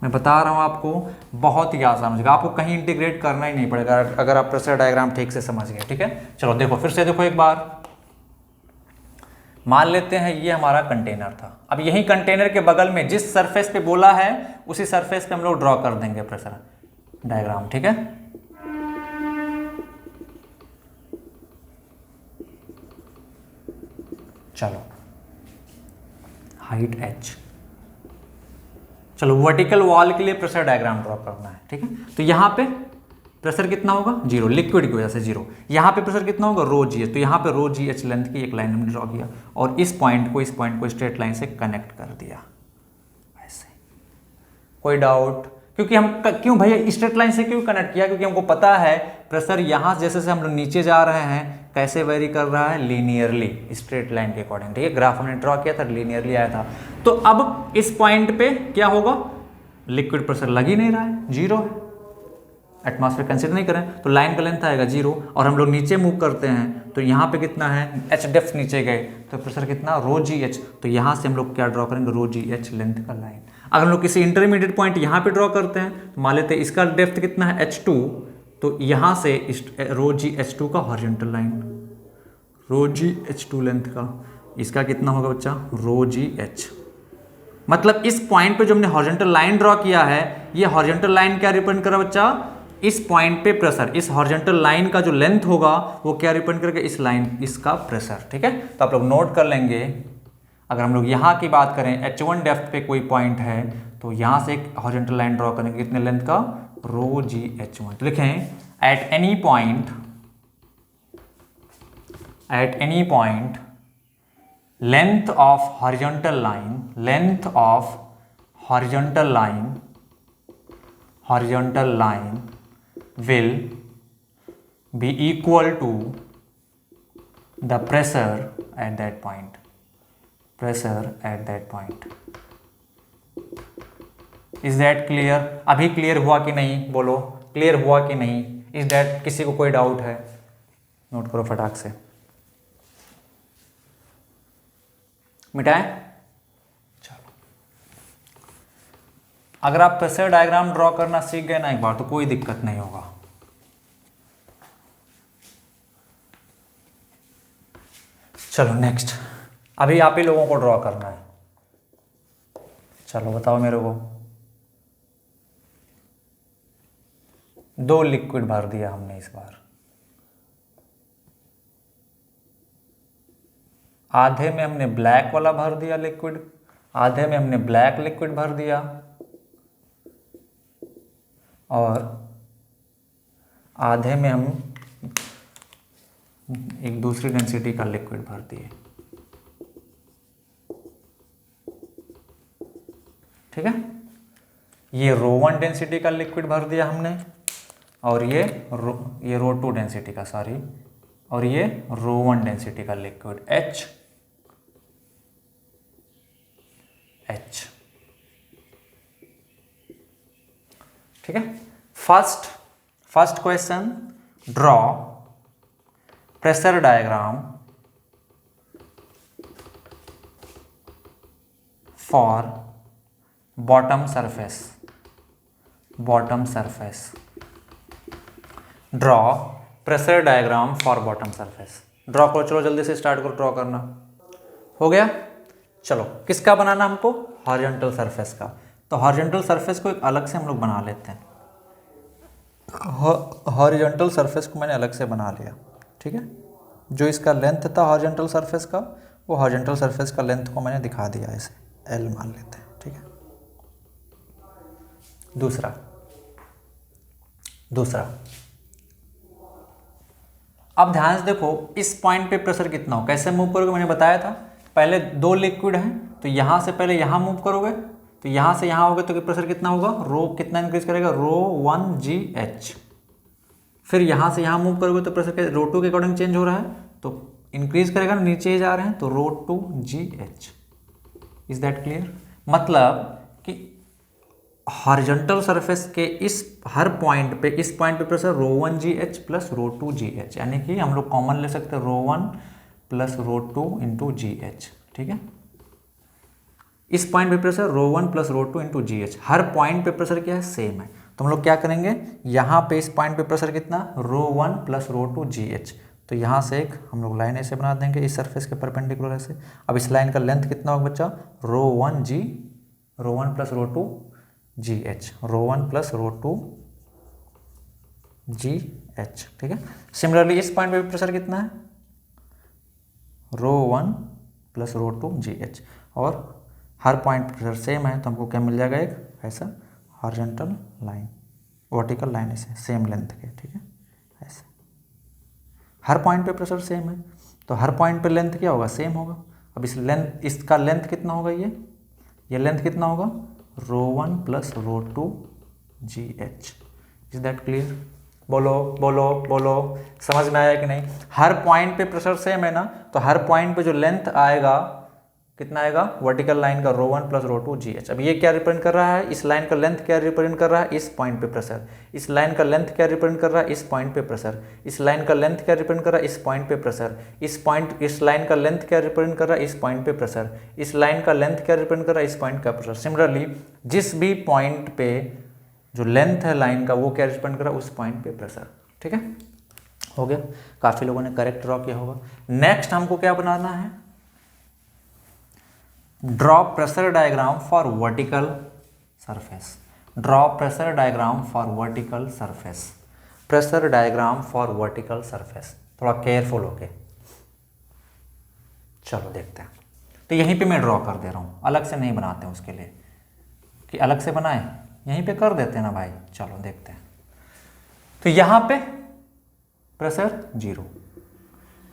मैं बता रहा हूं आपको, बहुत ही आसान हो जाएगा। आपको कहीं इंटीग्रेट करना ही नहीं पड़ेगा अगर आप प्रेशर डायग्राम ठीक से समझ गए। ठीक है, चलो देखो फिर से देखो एक बार। मान लेते हैं ये हमारा कंटेनर था। अब यही कंटेनर के बगल में जिस सरफेस पे बोला है, उसी सरफेस पे हम लोग ड्रॉ कर देंगे प्रेशर डायग्राम। ठीक है, चलो हाइट h। चलो वर्टिकल वॉल के लिए प्रेशर डायग्राम ड्रॉ करना है। ठीक है, तो यहां पे प्रेशर कितना होगा? जीरो, लिक्विड की वजह से जीरो। यहां पे प्रेशर कितना होगा? रो जी एच। तो यहां पे रो जी एच लेंथ की एक लाइन हमने ड्रॉ किया, और इस पॉइंट को स्ट्रेट लाइन से कनेक्ट कर दिया ऐसे। कोई डाउट? क्योंकि हम क्यों भैया स्ट्रेट लाइन से क्यों कनेक्ट किया? क्योंकि हमको पता है प्रेशर यहां जैसे से हम लोग नीचे जा रहे हैं, कैसे वेरी कर रहा है? लीनियरली, स्ट्रेट लाइन के अकॉर्डिंग। ठीक है, ग्राफ हमने ड्रॉ किया था, लीनियरली आया था। तो अब इस पॉइंट पे क्या होगा? लिक्विड प्रेशर लग ही नहीं रहा है, जीरो है, एटमॉस्फेयर कंसीडर नहीं करें, तो लाइन का लेंथ आएगा जीरो। और हम लोग नीचे मूव करते हैं, तो यहाँ पे कितना है? एच डेप्थ नीचे गए, तो प्रेशर कितना? रो जी एच। तो यहाँ से हम लोग क्या ड्रॉ करेंगे? रो जी एच लेंथ का लाइन। अगर हम लोग किसी इंटरमीडिएट पॉइंट यहाँ पे ड्रॉ करते हैं, तो मान लेते हैं इसका डेप्थ कितना है? H two. तो यहाँ से रो जी एच टू का हॉरिजॉन्टल लाइन, रो जी एच टू लेंथ का, इसका कितना होगा बच्चा? रो जी एच। मतलब इस पॉइंट पे जो हमने हॉरिजॉन्टल लाइन ड्रॉ किया है, ये हॉरिजॉन्टल लाइन क्या रिप्रेजेंट कर रहा है बच्चा? इस पॉइंट पे प्रेशर, इस हॉरिजॉन्टल लाइन का जो लेंथ होगा वो क्या रिप्रेजेंट करेगा? इस लाइन, इसका प्रेशर। ठीक है, तो आप लोग नोट कर लेंगे। अगर हम लोग यहाँ की बात करें, H1 डेप्थ पे कोई पॉइंट है, तो यहाँ से एक हॉरिजॉन्टल लाइन ड्रॉ करेंगे, कितने लेंथ का? रो जी H1। तो लिखें at any point length of horizontal line will be equal to the pressure at that point. Is that clear? अभी क्लियर हुआ कि नहीं? बोलो क्लियर हुआ कि नहीं? Is that? किसी को कोई डाउट है? नोट करो फटाक से, मिटाए। चलो, अगर आप प्रेशर डायग्राम ड्रॉ करना सीख गए ना एक बार, तो कोई दिक्कत नहीं होगा। चलो नेक्स्ट, अभी आप ही लोगों को ड्रॉ करना है। चलो बताओ मेरे को। 2 लिक्विड भर दिया हमने इस बार, आधे में हमने ब्लैक वाला भर दिया लिक्विड, आधे में हमने ब्लैक लिक्विड भर दिया, और आधे में हम एक दूसरी डेंसिटी का लिक्विड भर दिए। ठीक है, ये रो 1 डेंसिटी का लिक्विड भर दिया हमने, और ये रो 2 डेंसिटी का, सॉरी, और ये रो 1 डेंसिटी का लिक्विड H। ठीक है। First question, draw pressure diagram for bottom surface. Draw pressure diagram for bottom surface. Draw करो, चलो जल्दी से स्टार्ट करो, ड्रॉ करना हो गया। चलो किसका बनाना हमको, हॉरिजॉन्टल सरफेस का। तो हॉरिजॉन्टल सरफेस को एक अलग से हम लोग बना लेते हैं। हॉरिजॉन्टल सरफेस को मैंने अलग से बना लिया। ठीक है, जो इसका लेंथ था हॉरिजॉन्टल सरफेस का, वो हॉरिजॉन्टल सरफेस का लेंथ को मैंने दिखा दिया, इसे L मान लेते हैं। ठीक है। दूसरा अब ध्यान से देखो, इस पॉइंट पे प्रेशर कितना हो, कैसे मूव करोगे, मैंने बताया था। पहले 2 लिक्विड हैं, तो यहाँ से पहले यहाँ मूव करोगे, तो यहाँ से यहाँ होगे तो प्रेशर कितना होगा, रो कितना इंक्रीज करेगा, रो 1 GH। फिर यहाँ से यहाँ मूव करोगे तो प्रेशर रो 2 के अकॉर्डिंग चेंज हो रहा है, तो इंक्रीज करेगा, नीचे जा रहे हैं तो रो 2 GH। Is that clear? मतलब कि हॉरिजॉन्टल सरफेस के इस हर पॉइंट पे, इस पॉइंट पे प्रेशर रो 1 GH प्लस रो 2 GH, यानी कि हम लोग कॉमन ले सकते हैं रो 1 प्लस रो 2 इंटू GH। ठीक है, इस पॉइंट पे प्रेशर रो 1 प्लस रो 2 इंटू GH। हर पॉइंट पे प्रेशर क्या है, सेम है। तो हम लोग क्या करेंगे, यहाँ पे इस पॉइंट पे प्रेशर कितना, रो 1 प्लस रो 2 GH। तो यहाँ से एक हम लोग लाइन ऐसे बना देंगे इस सरफेस के परपेंडिकुलर ऐसे। अब इस लाइन का लेंथ कितना होगा बच्चा, रो 1 प्लस रो 2 GH, रो 1 प्लस रो 2 GH। ठीक है। सिमिलरली इस पॉइंट पे प्रेशर कितना है, रो 1 प्लस रो 2 GH, और हर पॉइंट प्रेशर सेम है, तो हमको क्या मिल जाएगा, एक ऐसा हॉरिजॉन्टल लाइन, वर्टिकल लाइन ऐसे सेम लेंथ के। ठीक है, ऐसे हर पॉइंट पे प्रेशर सेम है, तो हर पॉइंट पे लेंथ क्या होगा, सेम होगा। अब इस लेंथ, इसका लेंथ कितना होगा, ये लेंथ कितना होगा, रो 1 plus row 2 GH। Is that clear? बोलो, समझ में आया कि नहीं? हर पॉइंट पे प्रेशर सेम है ना, तो हर पॉइंट पे जो लेंथ आएगा कितना आएगा, वर्टिकल लाइन का रो 1 प्लस रो 2 GH। अब ये क्या रिप्रेजेंट कर रहा है, इस लाइन का लेंथ क्या रिप्रेजेंट कर रहा है, इस पॉइंट पे प्रेशर। इस लाइन का लेंथ क्या रिप्रेजेंट कर रहा है, इस पॉइंट पे प्रेशर। इस लाइन का लेंथ क्या रिप्रेजेंट कर रहा है, इस पॉइंट पे प्रेशर। इस लाइन का लेंथ क्या रिप्रेजेंट कर रहा है, इस पॉइंट पे प्रेशर। इस लाइन का लेंथ क्या रिप्रेजेंट कर रहा है, इस पॉइंट का प्रेशर। सिमिलरली जिस भी पॉइंट पे जो लेंथ है लाइन का, वो क्या रिप्रेजेंट कर रहा है, उस पॉइंट पे प्रेशर। ठीक है, हो गया। काफी लोगों ने करेक्ट ड्रॉ किया होगा। नेक्स्ट हमको क्या बनाना है, draw pressure diagram for vertical surface. Draw pressure diagram for vertical surface. Pressure diagram for vertical surface. थोड़ा केयरफुल होके चलो देखते हैं। तो यहीं पे मैं ड्रॉ कर दे रहा हूँ, अलग से नहीं बनाते हैं उसके लिए कि अलग से बनाए, यहीं पे कर देते हैं ना भाई। चलो देखते हैं। तो यहाँ पे प्रेशर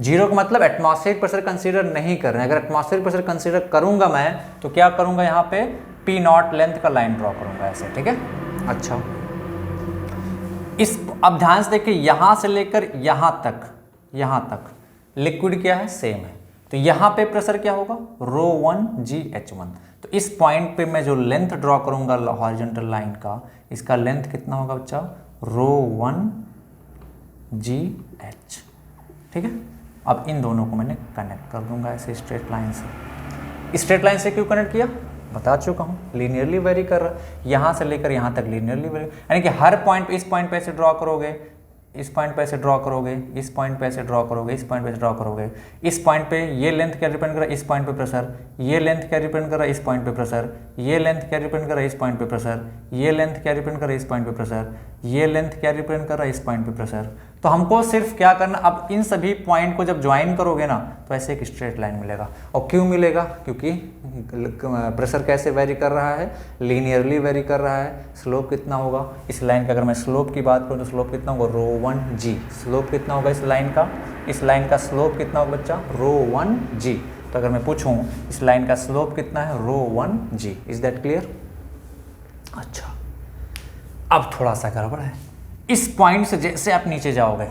0 का मतलब एटमॉस्फेरिक प्रेशर कंसीडर नहीं कर रहे हैं। अगर एटमॉस्फेरिक प्रेशर कंसीडर करूंगा मैं, तो क्या करूंगा, यहाँ पे P0 लेंथ का लाइन ड्रॉ करूंगा ऐसे। ठीक है, अच्छा। अब ध्यान से देखिए, यहां से लेकर यहां तक लिक्विड क्या है, सेम है। तो यहां पे प्रेशर क्या होगा, रो 1 GH1। तो इस पॉइंट पे मैं जो लेंथ ड्रॉ करूंगा हॉरिजॉन्टल लाइन का, इसका लेंथ कितना होगा बच्चा, रो 1 GH। ठीक है। अब इन दोनों को मैंने कनेक्ट कर दूंगा ऐसे स्ट्रेट लाइन से। स्ट्रेट लाइन से क्यों कनेक्ट किया, बता चुका हूँ, लीनियरली वेरी कर रहा है। यहाँ से लेकर यहाँ तक लीनियरली वेरी, यानी कि हर पॉइंट पे, इस पॉइंट पे ऐसे ड्रॉ करोगे, इस पॉइंट पे ऐसे ड्रॉ करोगे, इस पॉइंट पे ऐसे ड्रॉ करोगे, इस पॉइंट पे ऐसे ड्रॉ करोगे। इस पॉइंट पे ये लेंथ क्या रिप्रेजेंट कर रहा है, इस पॉइंट पे प्रेशर। ये लेंथ क्या रिप्रेजेंट कर रहा है, इस पॉइंट पे प्रेशर। ये लेंथ क्या रिप्रेजेंट कर रहा है, इस पॉइंट पे प्रेशर। ये लेंथ क्या रिप्रेजेंट कर रहा है, इस पॉइंट पे प्रेशर। ये लेंथ क्या रिप्रेजेंट कर रहा है, इस पॉइंट पे प्रेशर। तो हमको सिर्फ क्या करना, अब इन सभी पॉइंट को जब ज्वाइन करोगे ना, तो ऐसे एक स्ट्रेट लाइन मिलेगा। और क्यों मिलेगा, क्योंकि प्रेशर कैसे वेरी कर रहा है, लीनियरली वेरी कर रहा है। स्लोप कितना होगा इस लाइन का, अगर मैं स्लोप की बात करूँ तो स्लोप कितना होगा, रो 1 G। स्लोप कितना होगा इस लाइन का स्लोप कितना होगा बच्चा, रो 1 G। तो अगर मैं पूछूं इस लाइन का स्लोप कितना है, रो 1 G। Is that clear? अच्छा, अब थोड़ा सा गड़बड़ है, इस पॉइंट से जैसे आप नीचे जाओगे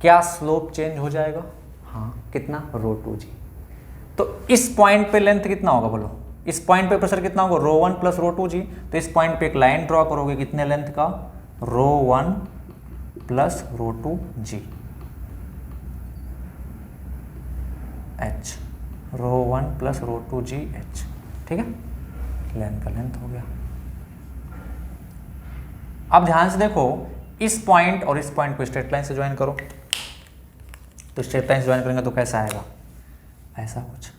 क्या स्लोप चेंज हो जाएगा? हाँ, कितना? ρ2g। तो इस पॉइंट पे लेंथ कितना होगा बोलो? इस पॉइंट पे प्रेशर कितना होगा? ρ1 प्लस ρ2g। तो इस पॉइंट पे एक लाइन ड्रॉ करोगे कितने लेंथ का? ρ1 plus ρ2g h, ρ1 plus ρ2g h। ठीक है, लेंथ का लेंथ हो गया। अब ध्यान से देखो, इस पॉइंट और इस पॉइंट को स्ट्रेट लाइन से ज्वाइन करो। तो स्ट्रेट लाइन से ज्वाइन करेंगे तो कैसा आएगा? ऐसा कुछ।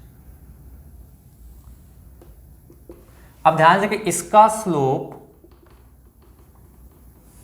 अब ध्यान से कि इसका स्लोप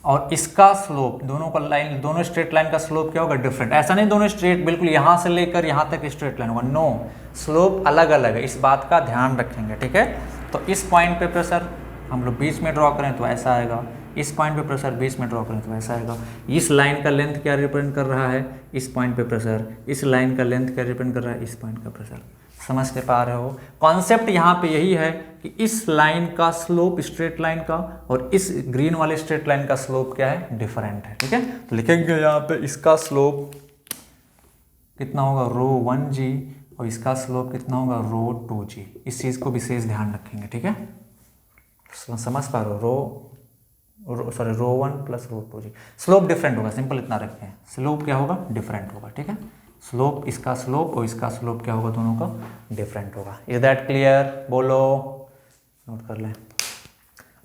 और इसका स्लोप, दोनों का लाइन, दोनों स्ट्रेट लाइन का स्लोप क्या होगा? डिफरेंट। ऐसा नहीं दोनों स्ट्रेट बिल्कुल यहां से लेकर यहां तक स्ट्रेट लाइन होगा, नो, स्लोप अलग अलग है। इस बात का ध्यान रखेंगे, ठीक है। तो इस पॉइंट पे प्रेशर हम लोग बीच में ड्रॉ करें तो ऐसा आएगा, इस पॉइंट पे प्रेशर बीच में ड्रॉ करें तो ऐसा आएगा। इस लाइन का लेंथ क्या रिप्रेजेंट कर रहा है? इस पॉइंट पे प्रेशर। इस लाइन का लेंथ क्या रिप्रेजेंट कर रहा है? इस पॉइंट का प्रेशर। समझते पा रहे हो? कॉन्सेप्ट यहाँ पे यही है कि इस लाइन का स्लोप स्ट्रेट लाइन का और इस ग्रीन वाले स्ट्रेट लाइन का स्लोप क्या है? डिफरेंट है, ठीक है। तो लिखेंगे यहाँ पे इसका स्लोप कितना होगा? ρ1g और इसका स्लोप कितना होगा? ρ2g। इस चीज़ को विशेष ध्यान रखेंगे, ठीक है। समझ पा रहे हो? ρ1 प्लस ρ2g। स्लोप डिफरेंट होगा, सिंपल इतना रखते हैं, स्लोप क्या होगा? डिफरेंट होगा, ठीक है। स्लोप, इसका स्लोप और इसका स्लोप क्या होगा? दोनों का डिफरेंट होगा। Is that clear? बोलो, नोट कर लें।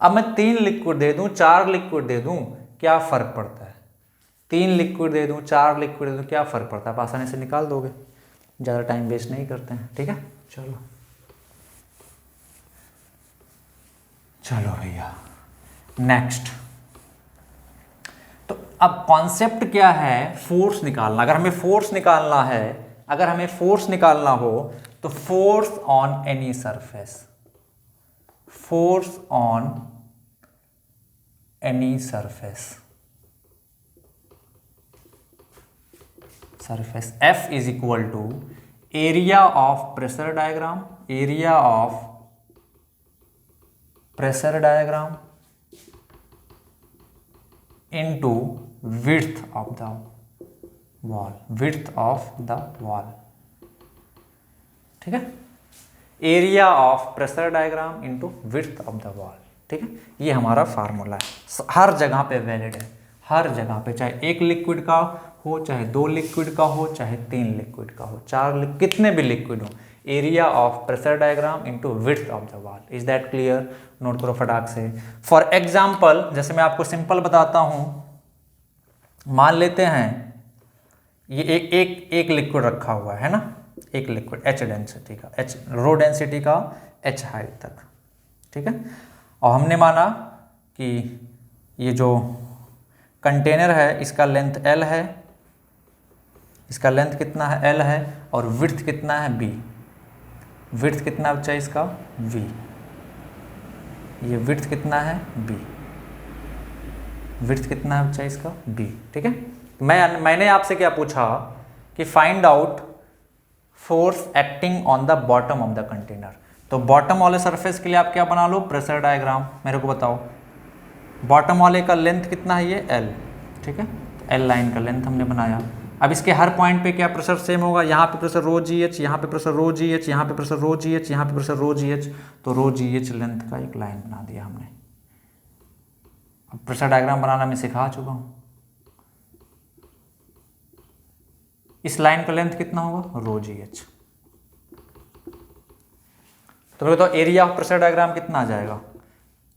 अब मैं 3 लिक्विड दे दूं, 4 लिक्विड दे दूं, क्या फर्क पड़ता है? 3 लिक्विड दे दूं, 4 लिक्विड दे दूं, क्या फर्क पड़ता है? आप आसानी से निकाल दोगे, ज़्यादा टाइम वेस्ट नहीं करते हैं, ठीक है। चलो चलो भैया, नेक्स्ट। तो अब कॉन्सेप्ट क्या है? फोर्स निकालना। अगर हमें फोर्स निकालना है, अगर हमें फोर्स निकालना हो तो force on any surface, force on any surface, surface F is equal to area of pressure diagram, area of pressure diagram into width of the wall, width of the wall, ठीक है। Area of pressure diagram into width of the wall, ठीक है। ये हमारा formula है, हर जगह पे valid है, हर जगह पे, चाहे 1 लिक्विड का हो, चाहे 2 लिक्विड का हो, चाहे 3 लिक्विड का हो, 4 कितने भी लिक्विड हो, area of pressure diagram into width of the wall. Is that clear? Note करो फटाक से। फॉर एग्जाम्पल, जैसे मैं आपको सिंपल बताता हूं, मान लेते हैं ये एक लिक्विड रखा हुआ है ना, एक लिक्विड H डेंसिटी का, H रो डेंसिटी का, H हाइट तक, ठीक है। और हमने माना कि ये जो कंटेनर है इसका लेंथ L है, इसका लेंथ कितना है? L है, और विड्थ कितना है? B। विड्थ कितना बचा इसका? V। ये विड्थ कितना है? B। विड्थ कितना बचा इसका? B, ठीक है। मैंने आपसे क्या पूछा कि find out force acting on the bottom of the container. तो बॉटम वाले सरफेस के लिए आप क्या बना लो? Pressure diagram. मेरे को बताओ बॉटम वाले का लेंथ कितना है? ये L, ठीक है। L लाइन का लेंथ हमने बनाया। अब इसके हर पॉइंट पे क्या प्रेशर सेम होगा? यहाँ पे प्रेशर ρgh, यहाँ पे प्रेशर ρgh, यहाँ पे प्रेशर ρgh, यहाँ पे प्रेशर ρgh। तो ρgh लेंथ का एक लाइन बना दिया हमने। अब प्रेशर डायग्राम बनाना मैं सिखा चुका हूँ। इस लाइन का लेंथ कितना होगा? ρgh। तो मेरे बताओ एरिया ऑफ प्रेशर डायग्राम कितना आ जाएगा?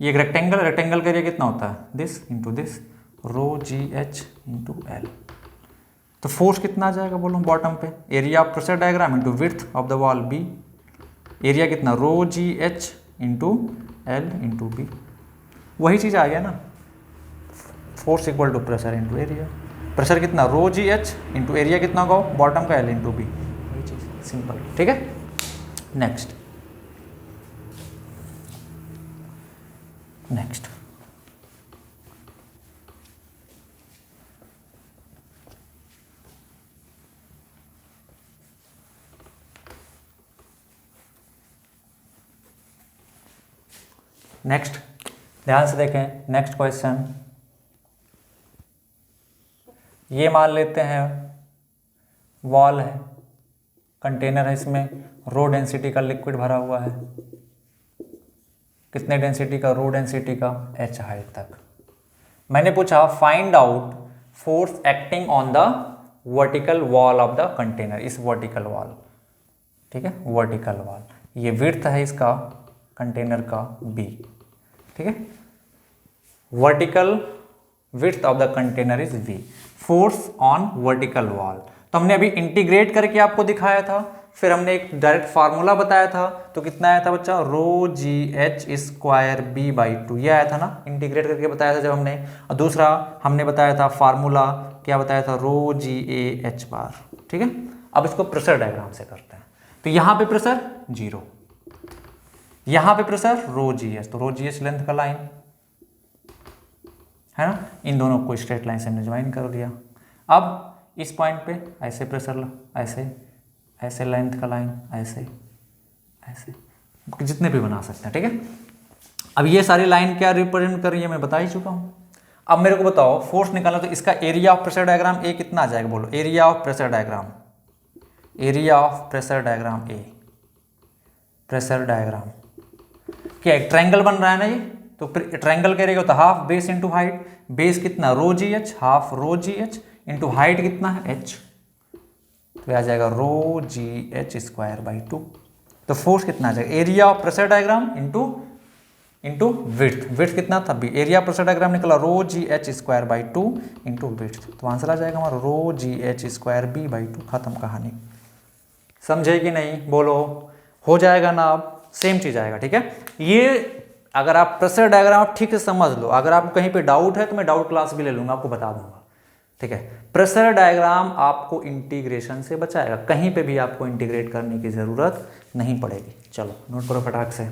ये एक रेक्टेंगल, रेक्टेंगल का एरिया कितना होता है? This into this, ρgh into L। तो फोर्स कितना आ जाएगा बोलो बॉटम पे? Area of pressure diagram into width of the wall B। Area कितना? ρgh into L into B। वही चीज़ आ गया ना, force equal to pressure into area. Pressure कितना? ρgh इंटू एरिया कितना होगा बॉटम का? L into B। वही चीज़, सिंपल, ठीक है। नेक्स्ट नेक्स्ट नेक्स्ट ध्यान से देखें, नेक्स्ट क्वेश्चन। ये मान लेते हैं वॉल है, कंटेनर है, इसमें रो डेंसिटी का लिक्विड भरा हुआ है, कितने डेंसिटी का, रो डेंसिटी का h हाइट तक। मैंने पूछा find out force acting on the vertical wall of the container, इस वर्टिकल वॉल, ठीक है, वर्टिकल वॉल, ये विड्थ है इसका कंटेनर का b, ठीक है, vertical width of the container is v, force on vertical wall. तो हमने अभी इंटीग्रेट करके आपको दिखाया था, फिर हमने एक डायरेक्ट फार्मूला बताया था, तो कितना आया था बच्चा, rho ji H square B by 2, ये आया था ना, इंटीग्रेट करके बताया था जब हमने। और दूसरा हमने बताया था फार्मूला, क्या बताया था, rho ji A h bar, ठीक है। अब इसको प्रेशर डायग्राम से करते हैं। तो यहाँ पे प्रेशर 0, यहाँ पे प्रेशर रो जी एच, तो रो जी एच लेंथ का लाइन है ना, इन दोनों को स्ट्रेट लाइन से हमने ज्वाइन कर दिया। अब इस पॉइंट पे ऐसे प्रेशर, ऐसे ऐसे लेंथ का लाइन, ऐसे ऐसे, जितने भी बना सकते हैं, ठीक है। अब ये सारी लाइन क्या रिप्रेजेंट कर रही है मैं बता ही चुका हूँ। अब मेरे को बताओ फोर्स निकालना, तो इसका area of pressure diagram A कितना आ जाएगा, बोलो, area of pressure diagram, area of pressure diagram A, pressure diagram क्या एक ट्रायंगल बन रहा है ना ये, तो ट्रायंगल क्या रहेगा, तो half base into height, base कितना रो जी एच, हाफ रो जी एच इंटू हाइट कितना है h, तो आ जाएगा rho ji H square by 2। तो फोर्स कितना आ जाएगा, area of pressure diagram into width, width कितना था भी, एरिया प्रेशर डायग्राम निकला rho ji H square by 2 into width, तो आंसर आ जाएगा हमारा rho ji H square B by 2। खत्म कहानी, समझे कि नहीं, बोलो, हो जाएगा ना, अब सेम चीज आएगा, ठीक है। ये अगर आप प्रेशर डायग्राम आप ठीक से समझ लो, अगर आपको कहीं पे डाउट है तो मैं डाउट क्लास भी ले लूंगा, आपको बता दूंगा, ठीक है। प्रेशर डायग्राम आपको इंटीग्रेशन से बचाएगा, कहीं पे भी आपको इंटीग्रेट करने की जरूरत नहीं पड़ेगी। चलो नोट करो फटाक से।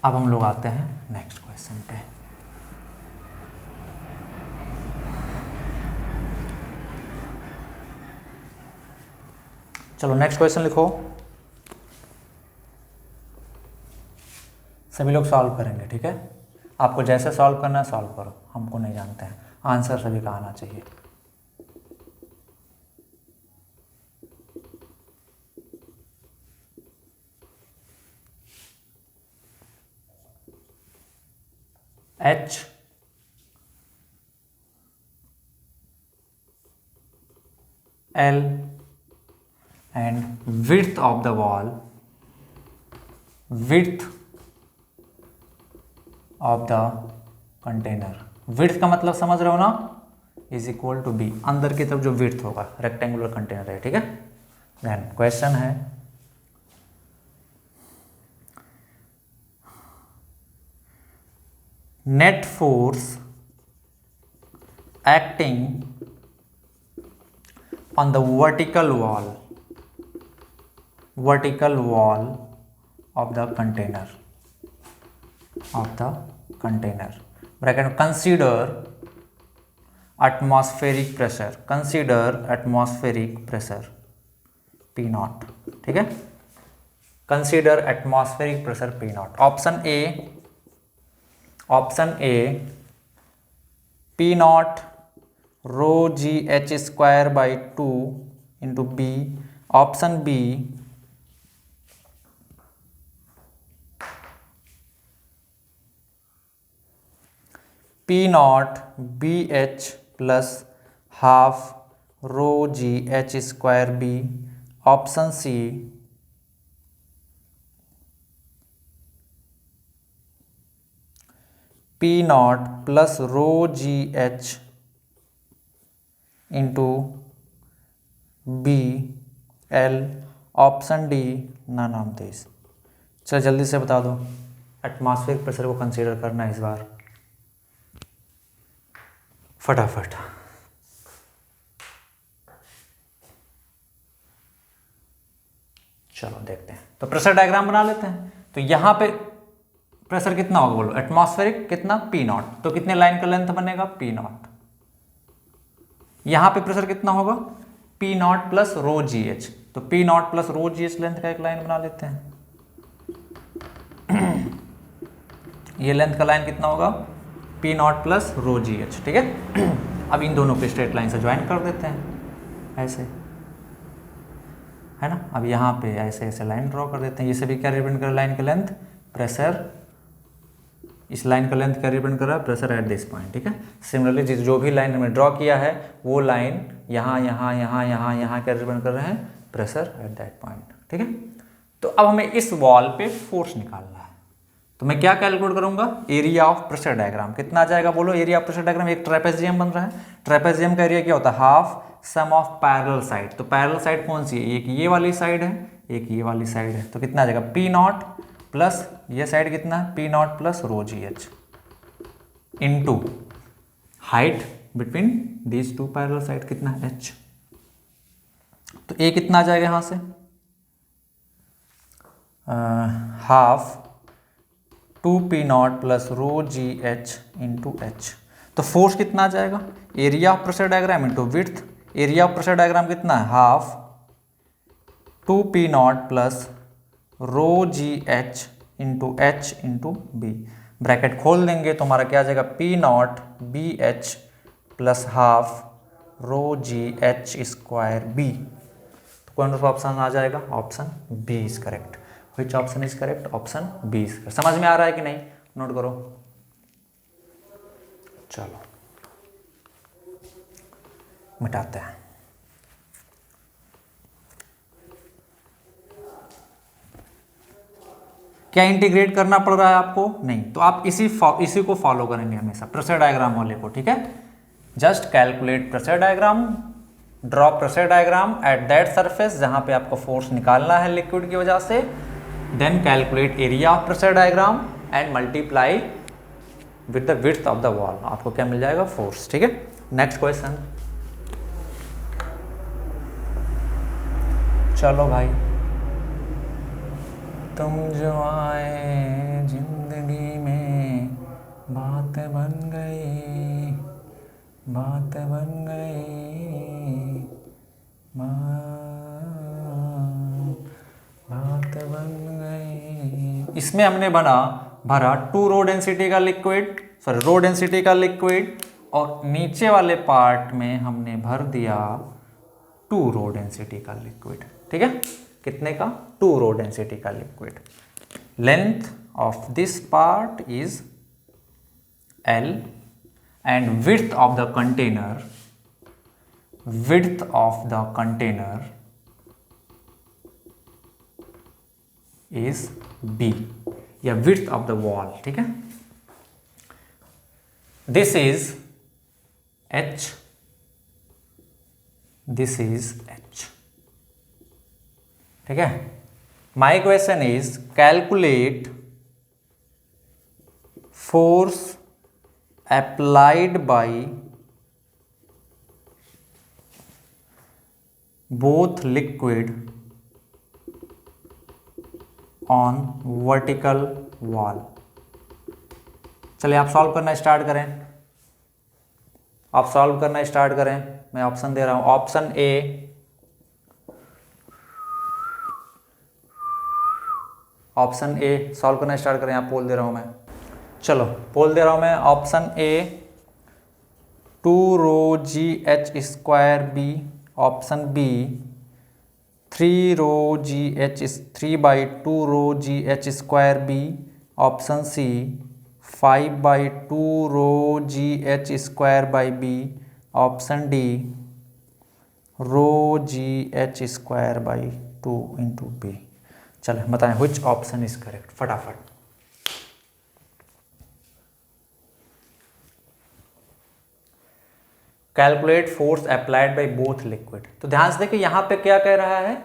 अब हम लोग आते हैं नेक्स्ट क्वेश्चन पे। चलो नेक्स्ट क्वेश्चन लिखो, सभी लोग सॉल्व करेंगे, ठीक है। आपको जैसे सॉल्व करना है सॉल्व करो, हमको नहीं जानते हैं, आंसर सभी का आना चाहिए। H L and width of the wall, width of the container, width का मतलब समझ रहे हो ना, इज इक्वल टू बी, अंदर की तरफ जो width होगा, रेक्टेंगुलर कंटेनर है, ठीक है। देन क्वेश्चन है net force acting on the vertical wall of the container, bracket, consider atmospheric pressure P naught, ठीक है, consider atmospheric pressure P naught। Option A P naught rho ji H square by 2 into B, option B P naught B H plus half rho ji H square B, option C P naught plus rho ji H into B L, option D none of this. चलो जल्दी से बता दो, atmospheric pressure को consider करना है इस बार, फटाफट। चलो देखते हैं, तो प्रेशर डायग्राम बना लेते हैं। तो यहां पे प्रेशर कितना होगा बोलो, एटमॉस्फेरिक कितना P नॉट, तो कितने लाइन का लेंथ बनेगा P नॉट। यहां पे प्रेशर कितना होगा P नॉट प्लस रो जी एच, तो P नॉट प्लस रो जी एच लेंथ का एक लाइन बना लेते हैं। ये लेंथ का लाइन कितना होगा P not plus rho ji h, ठीक है। अब इन दोनों को स्ट्रेट लाइन से ज्वाइन कर देते हैं ऐसे, है ना। अब यहाँ पे ऐसे ऐसे लाइन ड्रॉ कर देते हैं। ये सभी क्या रिप्रेजेंट कर रहा है, लाइन का लेंथ, प्रेशर, इस लाइन का लेंथ क्या रिप्रेजेंट कर रहा है, प्रेशर एट दिस पॉइंट, ठीक है। सिमिलरली जो भी लाइन हमने ड्रॉ किया है वो लाइन यहाँ यहाँ यहाँ यहाँ यहाँ क्या रिप्रेजेंट कर रहे हैं, प्रेशर एट दैट पॉइंट, ठीक है। तो अब हमें इस वॉल पे फोर्स निकालना है, तो मैं क्या कैलकुलेट करूंगा, एरिया ऑफ प्रेशर डायग्राम कितना आ जाएगा, बोलो एरिया ऑफ प्रेशर डायग्राम। एक ट्रेपेजियम बन रहा है, ट्रेपेजियम का एरिया क्या होता है, half sum of parallel side. तो पैरेलल साइड कौन सी है, एक ये वाली साइड है, एक ये वाली साइड है। तो कितना आ जाएगा, पी नॉट प्लस ये साइड कितना है, P not plus rho ji H into height between these two parallel side कितना है, एच। तो ए कितना आ जाएगा यहां से, half 2p naught plus rho जी एच इंटू एच। तो फोर्स कितना आ जाएगा, area of pressure diagram into width. Area of pressure diagram कितना है, half 2p naught plus rho जी H into H into B. Bracket खोल देंगे तो हमारा क्या आ जाएगा, P naught B H plus half rho जी एच स्क्वायर बी। तो कौन सा ऑप्शन आ जाएगा, option B is correct. Which option is correct, option B is correct. समझ में आ रहा है कि नहीं, नोट करो। चलो मिटाते हैं। क्या इंटीग्रेट करना पड़ रहा है आपको, नहीं। तो आप इसी को फॉलो करेंगे हमेशा, प्रेशर डायग्राम वाले को, ठीक है। Just calculate pressure diagram, draw pressure diagram at that surface जहां पे आपको फोर्स निकालना है लिक्विड की वजह से, then calculate area of pressure diagram and multiply with the width of the wall. आपको क्या मिल जाएगा, फोर्स, ठीक है। नेक्स्ट क्वेश्चन, चलो भाई। तुम जो आए जिंदगी में बात बन गई, बात बन गई, बात बन गई। इसमें हमने भरा 2 रो डेंसिटी का लिक्विड, रो डेंसिटी का लिक्विड, और नीचे वाले पार्ट में हमने भर दिया 2 रो डेंसिटी का लिक्विड, ठीक है। कितने का, 2 रो डेंसिटी का liquid. Length of this part is L and width of the container is B, या width of the wall, ठीक है। This is H, this is H, ठीक है। My question is calculate force applied by both liquid on vertical wall। चलिए आप solve करना start करें, आप सॉल्व करना स्टार्ट करें। मैं ऑप्शन दे रहा हूं, option A, option A solve करना स्टार्ट करें। आप पोल दे रहा हूं मैं, चलो पोल दे रहा हूं मैं। Option A 2 rho ji H square B, option B 3 rho ji H 3/2 rho ji H square B, option C 5/2 rho ji H square by B, option D rho ji H square by 2 into B. चलो बताएं which option is correct, फटाफट। Calculate force applied by both liquid. तो ध्यान से देखिए यहाँ पे क्या कह रहा है,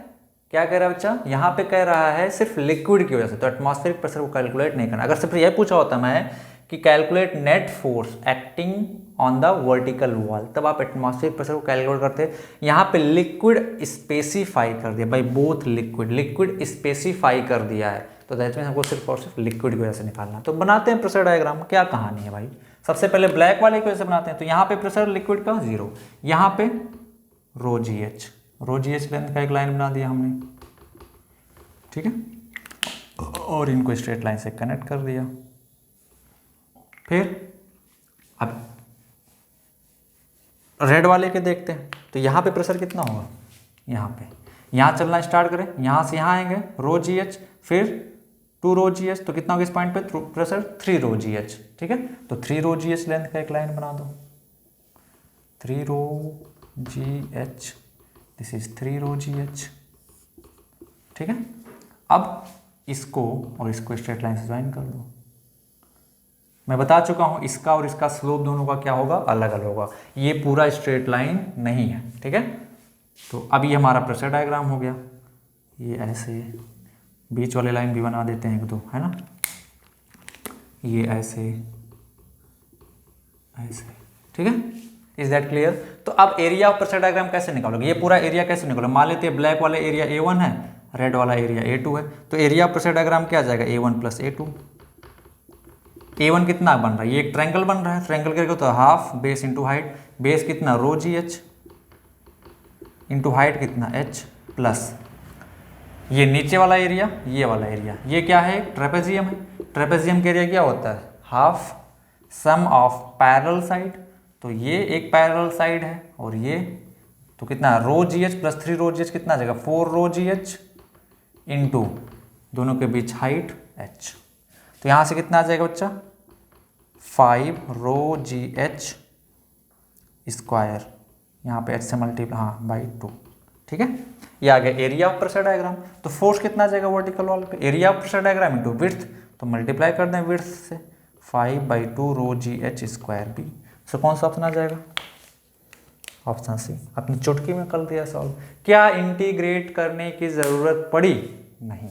क्या कह रहा है बच्चा, यहाँ पे कह रहा है सिर्फ लिक्विड की वजह से, तो एटमॉस्फेरिक प्रेशर को कैलकुलेट नहीं करना। अगर सिर्फ यह पूछा होता मैं कि calculate net force acting on the vertical wall, तब आप एटमॉस्फेरिक प्रेशर को कैलकुलेट करते। यहाँ पे लिक्विड स्पेसिफाई कर दिया, बाई बोथ लिक्विड स्पेसिफाई कर दिया है, तो दैट मीन्स हमको सिर्फ और सिर्फ लिक्विड की वजह से निकालना। तो बनाते हैं प्रेशर डायग्राम, क्या कहानी है भाई। सबसे पहले ब्लैक वाले की वजह से बनाते हैं। तो यहाँ पे प्रेशर लिक्विड का 0, यहाँ पे रो जी एच लेंथ का एक लाइन बना दिया हमने, ठीक है, और इनको स्ट्रेट लाइन से कनेक्ट कर दिया। फिर रेड वाले के देखते हैं। तो यहाँ पे प्रेशर कितना होगा, यहाँ चलना स्टार्ट करें, यहाँ से यहाँ आएंगे रो जी एच, फिर 2 रो जी एच, तो कितना होगा इस पॉइंट पे प्रेशर 3 रो जी एच। ठीक है, तो 3 रो जी एच लेंथ का एक लाइन बना दो, 3 rho ji h, this is 3 rho ji h. ठीक है, अब इसको और इसको स्ट्रेट लाइन से ज्वाइन कर दो। मैं बता चुका हूं इसका और इसका स्लोप दोनों का क्या होगा, अलग अलग होगा, ये पूरा स्ट्रेट लाइन नहीं है। ठीक है, तो अब ये हमारा प्रेशर डायग्राम हो गया। ये ऐसे बीच वाले लाइन भी बना देते हैं एक दो, है ना, ये ऐसे ऐसे। ठीक है, इज दैट क्लियर। तो अब एरिया ऑफ प्रेशर डायग्राम कैसे निकालोगे, ये पूरा एरिया कैसे निकालोगे। मान लेते हैं ब्लैक वाला एरिया A1 है, रेड वाला एरिया A2 है, तो एरिया ऑफ प्रेशर डायग्राम क्या आ जाएगा, A1 प्लस A2। A1 कितना बन रहा है, ये एक ट्रायंगल बन रहा है, ट्रायंगल करके तो half base into height, base कितना रो जी एच इंटू हाइट कितना h, प्लस ये नीचे वाला एरिया, ये वाला एरिया, ये क्या है, ट्रेपेजियम है। ट्रेपेजियम का एरिया क्या होता है, half sum of parallel side, तो ये एक पैरेलल साइड है, और ये तो कितना रो जी एच प्लस 3 रो जी एच कितना आ जाएगा, 4 रो जी एच इंटू दोनों के बीच हाइट h। तो यहाँ से कितना आ जाएगा बच्चा, 5 रो जी एच स्क्वायर, यहाँ पे h से मल्टीप्लाई, हाँ बाई 2। ठीक है, ये आ गया एरिया ऑफ प्रेशर डायग्राम। तो फोर्स कितना आ जाएगा वर्टिकल वॉल पे, area of pressure diagram into width, तो मल्टीप्लाई कर दें विड्थ से, 5/2 रो जी एच स्क्वायर बी। सो कौन सा ऑप्शन आ जाएगा, ऑप्शन सी। अपनी चुटकी में कर दिया सॉल्व। क्या इंटीग्रेट करने की ज़रूरत पड़ी, नहीं।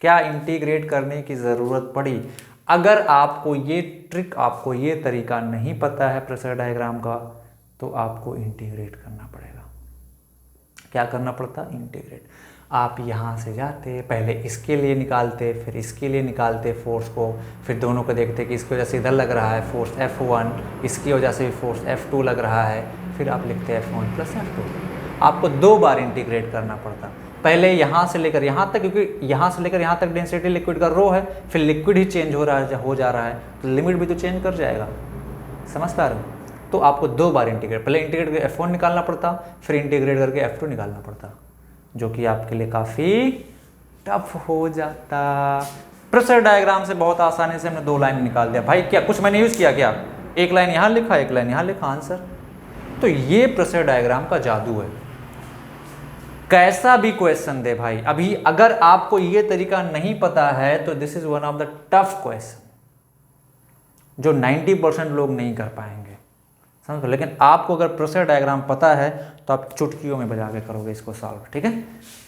क्या इंटीग्रेट करने की ज़रूरत पड़ी, अगर आपको ये ट्रिक, आपको ये तरीका नहीं पता है प्रेशर डायग्राम का, तो आपको इंटीग्रेट करना पड़ेगा। क्या करना पड़ता, इंटीग्रेट। आप यहाँ से जाते, पहले इसके लिए निकालते, फिर इसके लिए निकालते फोर्स को, फिर दोनों को देखते कि इसकी वजह से इधर लग रहा है फोर्स F1, इसकी वजह से भी फोर्स F2 लग रहा है, फिर आप लिखते F1 प्लस F2। आपको 2 बार इंटीग्रेट करना पड़ता, पहले यहाँ से लेकर यहाँ तक, क्योंकि यहाँ से लेकर यहाँ तक डेंसिटी लिक्विड का रो है, फिर लिक्विड ही चेंज हो जा रहा है, तो लिमिट भी तो चेंज कर जाएगा, समझ पा रहे हो। तो आपको 2 बार इंटीग्रेट, पहले इंटीग्रेट करके F1 निकालना पड़ता, फिर इंटीग्रेट करके F2 निकालना पड़ता, जो कि आपके लिए काफ़ी टफ हो जाता। प्रेशर डायग्राम से बहुत आसानी से हमने 2 लाइन निकाल दिया भाई, क्या कुछ मैंने यूज़ किया, क्या एक लाइन यहाँ लिखा, एक लाइन यहाँ लिखा, आंसर। तो ये प्रेशर डायग्राम का जादू है। कैसा भी क्वेश्चन दे भाई, अभी अगर आपको ये तरीका नहीं पता है तो this is one of the tough question, जो 90% लोग नहीं कर पाएंगे, समझ लो। लेकिन आपको अगर प्रेशर डायग्राम पता है तो आप चुटकियों में बजा के करोगे इसको सॉल्व। ठीक है,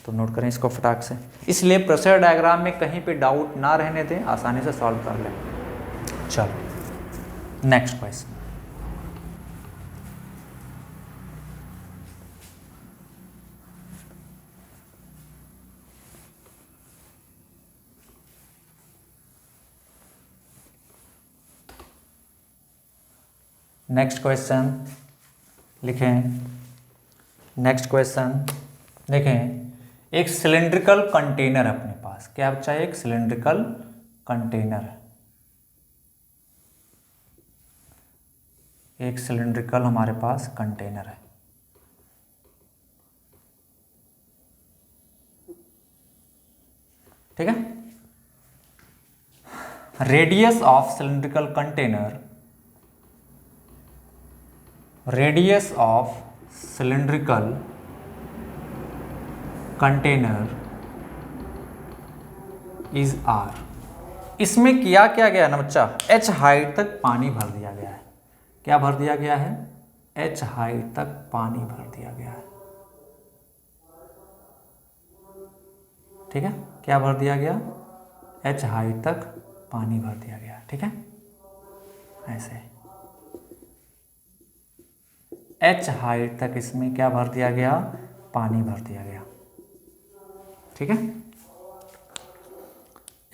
तो नोट करें इसको फटाक से। इसलिए प्रेशर डायग्राम में कहीं पे डाउट ना रहने दें, आसानी से सॉल्व कर लें। चलो नेक्स्ट क्वेश्चन। नेक्स्ट क्वेश्चन लिखें, नेक्स्ट क्वेश्चन देखें। एक सिलिंड्रिकल कंटेनर अपने पास, क्या बच्चा, एक सिलिंड्रिकल कंटेनर है, एक सिलिंड्रिकल हमारे पास कंटेनर है। ठीक है, radius of cylindrical container, radius of cylindrical container is R। इसमें किया क्या गया ना बच्चा, h हाइट तक पानी भर दिया गया है। क्या भर दिया गया है, h हाइट तक पानी भर दिया गया है। ठीक है, क्या भर दिया गया, h हाइट तक पानी भर दिया गया। ठीक है, ऐसे h हाइट तक इसमें क्या भर दिया गया, पानी भर दिया गया। ठीक है,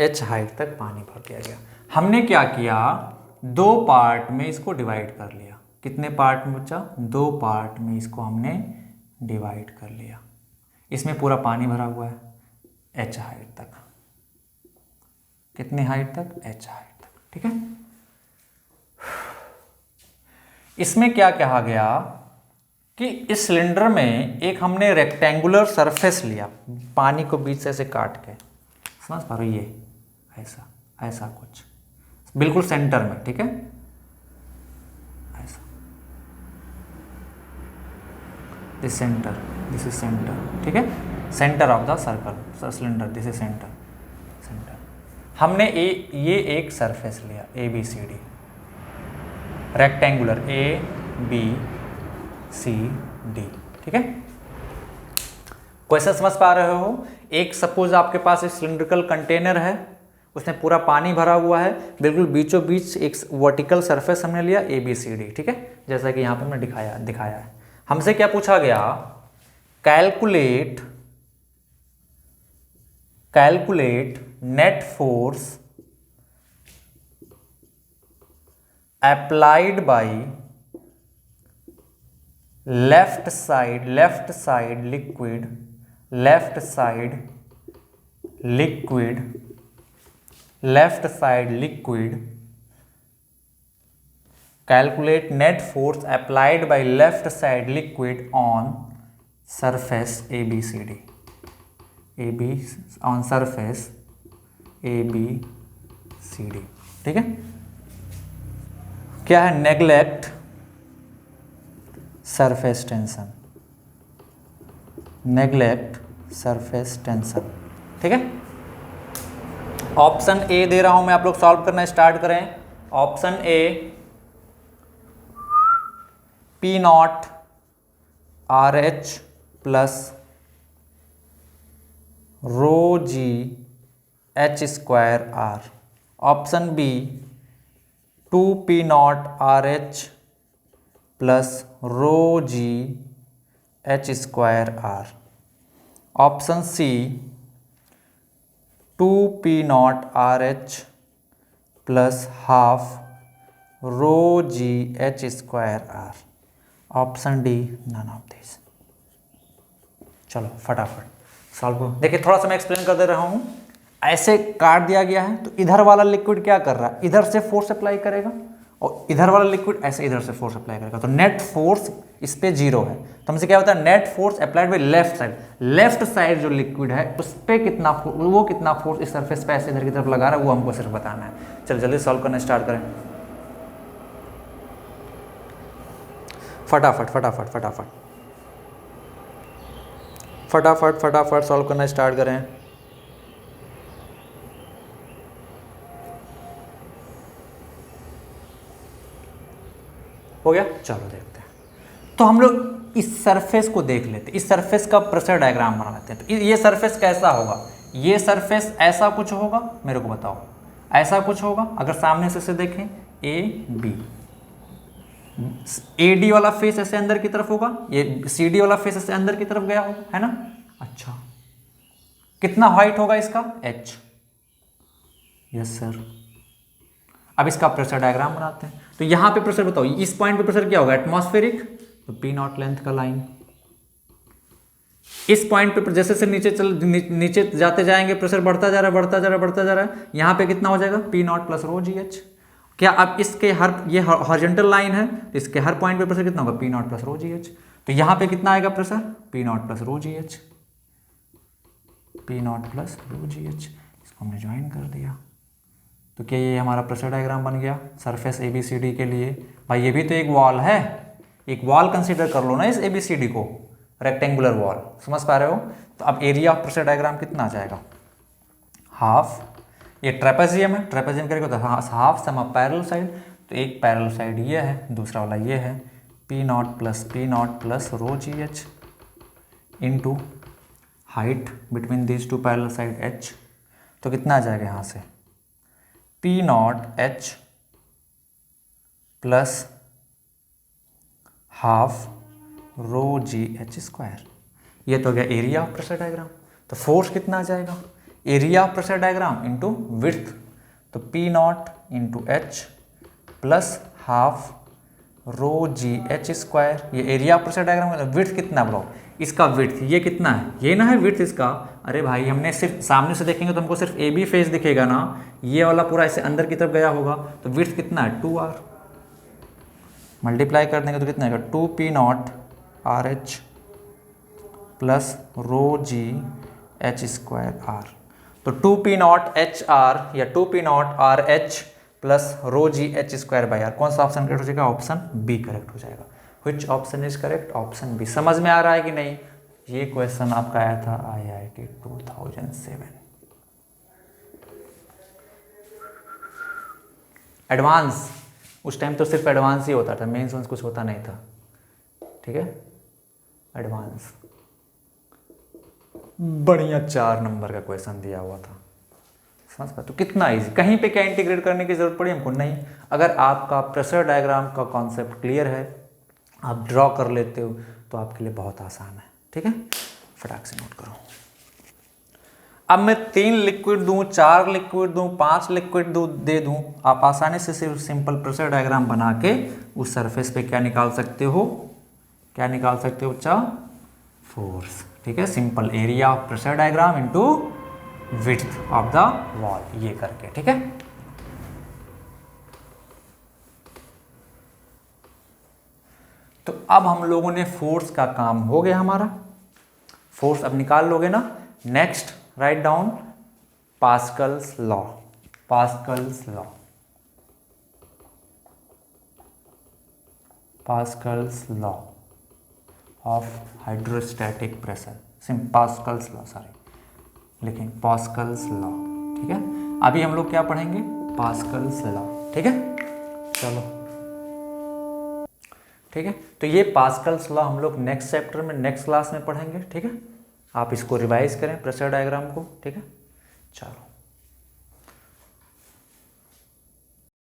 h हाइट तक पानी भर दिया गया। हमने क्या किया, 2 पार्ट में इसको डिवाइड कर लिया। कितने पार्ट में बच्चा, 2 पार्ट में इसको हमने डिवाइड कर लिया। इसमें पूरा पानी भरा हुआ है h हाइट तक, कितने हाइट तक, h हाइट तक। ठीक है, इसमें क्या कहा गया, कि इस सिलेंडर में एक हमने रेक्टेंगुलर सरफेस लिया, पानी को बीच से ऐसे काट के, समझ पा रहे हो, ये ऐसा ऐसा कुछ बिल्कुल सेंटर में, ठीक है, ऐसा, this centre, this is centre, ठीक है, centre of the circle cylinder, this is centre, centre. हमने ये एक सरफेस लिया ABCD, रेक्टेंगुलर ABCD, ठीक है। क्वेश्चन समझ पा रहे हो? एक सपोज आपके पास एक सिलिंड्रिकल कंटेनर है, उसमें पूरा पानी भरा हुआ है, बिल्कुल बीचों बीच एक वर्टिकल सरफेस हमने लिया ABCD, ठीक है, जैसा कि यहाँ पर मैं दिखाया है। हमसे क्या पूछा गया? Calculate net force applied by left side liquid calculate net force applied by left side liquid on surface ABCD, on surface ABCD, ठीक है। क्या है? नेग्लेक्ट सरफेस टेंशन, ठीक है। ऑप्शन ए दे रहा हूं मैं, आप लोग सॉल्व करना स्टार्ट करें। Option A P0 RH plus rho ji H square R। Option B 2P0 RH plus rho ji H square R। Option C 2P0 RH plus half rho ji H square R। Option D none of this. चलो फटाफट solve करो। देखिए थोड़ा सा मैं explain कर दे रहा हूँ। ऐसे काट दिया गया है तो इधर वाला लिक्विड क्या कर रहा है? इधर से फोर्स अप्लाई करेगा और इधर वाला लिक्विड ऐसे इधर से फोर्स अप्लाई करेगा, तो नेट फोर्स इस पे जीरो है। तो हमसे क्या होता है? Net force applied by left side जो लिक्विड है उस पर कितना फोर्स इस सरफेस पे ऐसे इधर की तरफ लगा रहा है, वो हमको सिर्फ बताना है। चलो जल्दी सॉल्व करना स्टार्ट करें फटाफट सॉल्व करना स्टार्ट करें। हो गया? चलो देखते हैं। तो हम लोग इस सरफेस को देख लेते हैं, इस सरफेस का प्रेशर डायग्राम बना लेते हैं। तो ये सरफेस कैसा होगा? ये सरफेस ऐसा कुछ होगा, मेरे को बताओ, ऐसा कुछ होगा। अगर सामने से देखें AB, AD वाला फेस ऐसे अंदर की तरफ होगा, ये CD वाला फेस ऐसे अंदर की तरफ गया होगा, है ना? अच्छा, कितना हाइट होगा इसका? H। Yes sir. अब इसका प्रेशर डायग्राम बनाते हैं। तो यहां पे प्रेशर बताओ, इस पॉइंट पे प्रेशर क्या होगा? एटमॉस्फेरिक, तो P0 लेंथ का लाइन। इस पॉइंट पे जैसे से नीचे जाते जाएंगे प्रेशर बढ़ता जा रहा है। यहां पे कितना हो जाएगा? P0 प्लस रो GH। क्या अब इसके ये हॉरिजॉन्टल लाइन है, तो इसके हर पॉइंट पे प्रेशर कितना होगा? P0 प्लस रो GH। तो यहां पे कितना आएगा प्रेशर? P0 प्लस रो GH, P0 प्लस रो GH। इसको हमने ज्वाइन कर दिया। तो क्या ये हमारा प्रेशर डायग्राम बन गया सरफेस ABCD के लिए? भाई ये भी तो एक वॉल है, एक वॉल कंसीडर कर लो ना इस ABCD को, रेक्टेंगुलर वॉल। समझ पा रहे हो? तो अब एरिया ऑफ प्रेशर डायग्राम कितना आ जाएगा? हाफ। ये ट्रेपेजियम है, ट्रेपेजियम करेगा तो half sum of parallel side. तो एक पैरेलल साइड ये है, दूसरा वाला ये है। P0 plus row GH into height between these two parallel side H। तो कितना आ जाएगा यहाँ से? P0 H प्लस हाफ रो GH स्क्वायर। ये तो हो गया एरिया ऑफ प्रेशर डायग्राम। तो फोर्स कितना आ जाएगा? Area of pressure diagram into width. तो P0 into H plus half रो GH स्क्वायर। ये एरिया ऑफ प्रेशर डायग्राम का विड्थ कितना ब्रो? इसका विड्थ ये कितना है? ये ना है विड्थ इसका। अरे भाई हमने सिर्फ सामने से देखेंगे तो हमको सिर्फ AB फेस दिखेगा ना, ये वाला पूरा ऐसे अंदर की तरफ गया होगा। तो विड्थ कितना है? 2R। मल्टीप्लाई कर देंगे तो कितना आएगा? 2P0 R H plus rho जी एच स्क्वायर आर। तो 2p0 एच आर या 2p0 R H plus rho ji H square by R, कौन सा ऑप्शन करेक्ट हो जाएगा? ऑप्शन बी करेक्ट हो जाएगा। Which option is correct? Option B. समझ में आ रहा है कि नहीं? ये क्वेश्चन आपका आया था IIT 2007 एडवांस। उस टाइम तो सिर्फ एडवांस ही होता था, मेंस वेंस कुछ होता नहीं था, ठीक है। एडवांस बढ़िया 4 नंबर का क्वेश्चन दिया हुआ था, समझ पाते? तो कितना इजी, कहीं पे क्या इंटीग्रेट करने की जरूरत पड़ी हमको? नहीं। अगर आपका प्रेशर डायग्राम का कॉन्सेप्ट क्लियर है, आप ड्रॉ कर लेते हो, तो आपके लिए बहुत आसान है, ठीक है। फटाक से नोट करो। अब मैं 3 लिक्विड दूं, 4 लिक्विड दूं, 5 लिक्विड दे दूं, आप आसानी से सिर्फ सिंपल प्रेशर डायग्राम बना के उस सरफेस पे क्या निकाल सकते हो? क्या निकाल सकते हो बच्चा? फोर्स, ठीक है। Simple area of pressure diagram into width of the wall, ये करके, ठीक है। तो अब हम लोगों ने फोर्स का काम हो गया हमारा। फोर्स अब निकाल लोगे ना। Next write down Pascal's law. Pascal's law, Pascal's law of hydrostatic pressure, Pascal's law, sorry लिखें पास्कल्स लॉ, ठीक है। अभी हम लोग क्या पढ़ेंगे? पास्कल्स लॉ, ठीक है। चलो ठीक है। तो ये पास्कल्स लॉ हम लोग नेक्स्ट चैप्टर में, नेक्स्ट क्लास में पढ़ेंगे, ठीक है। आप इसको रिवाइज करें प्रेशर डायग्राम को, ठीक है। चलो।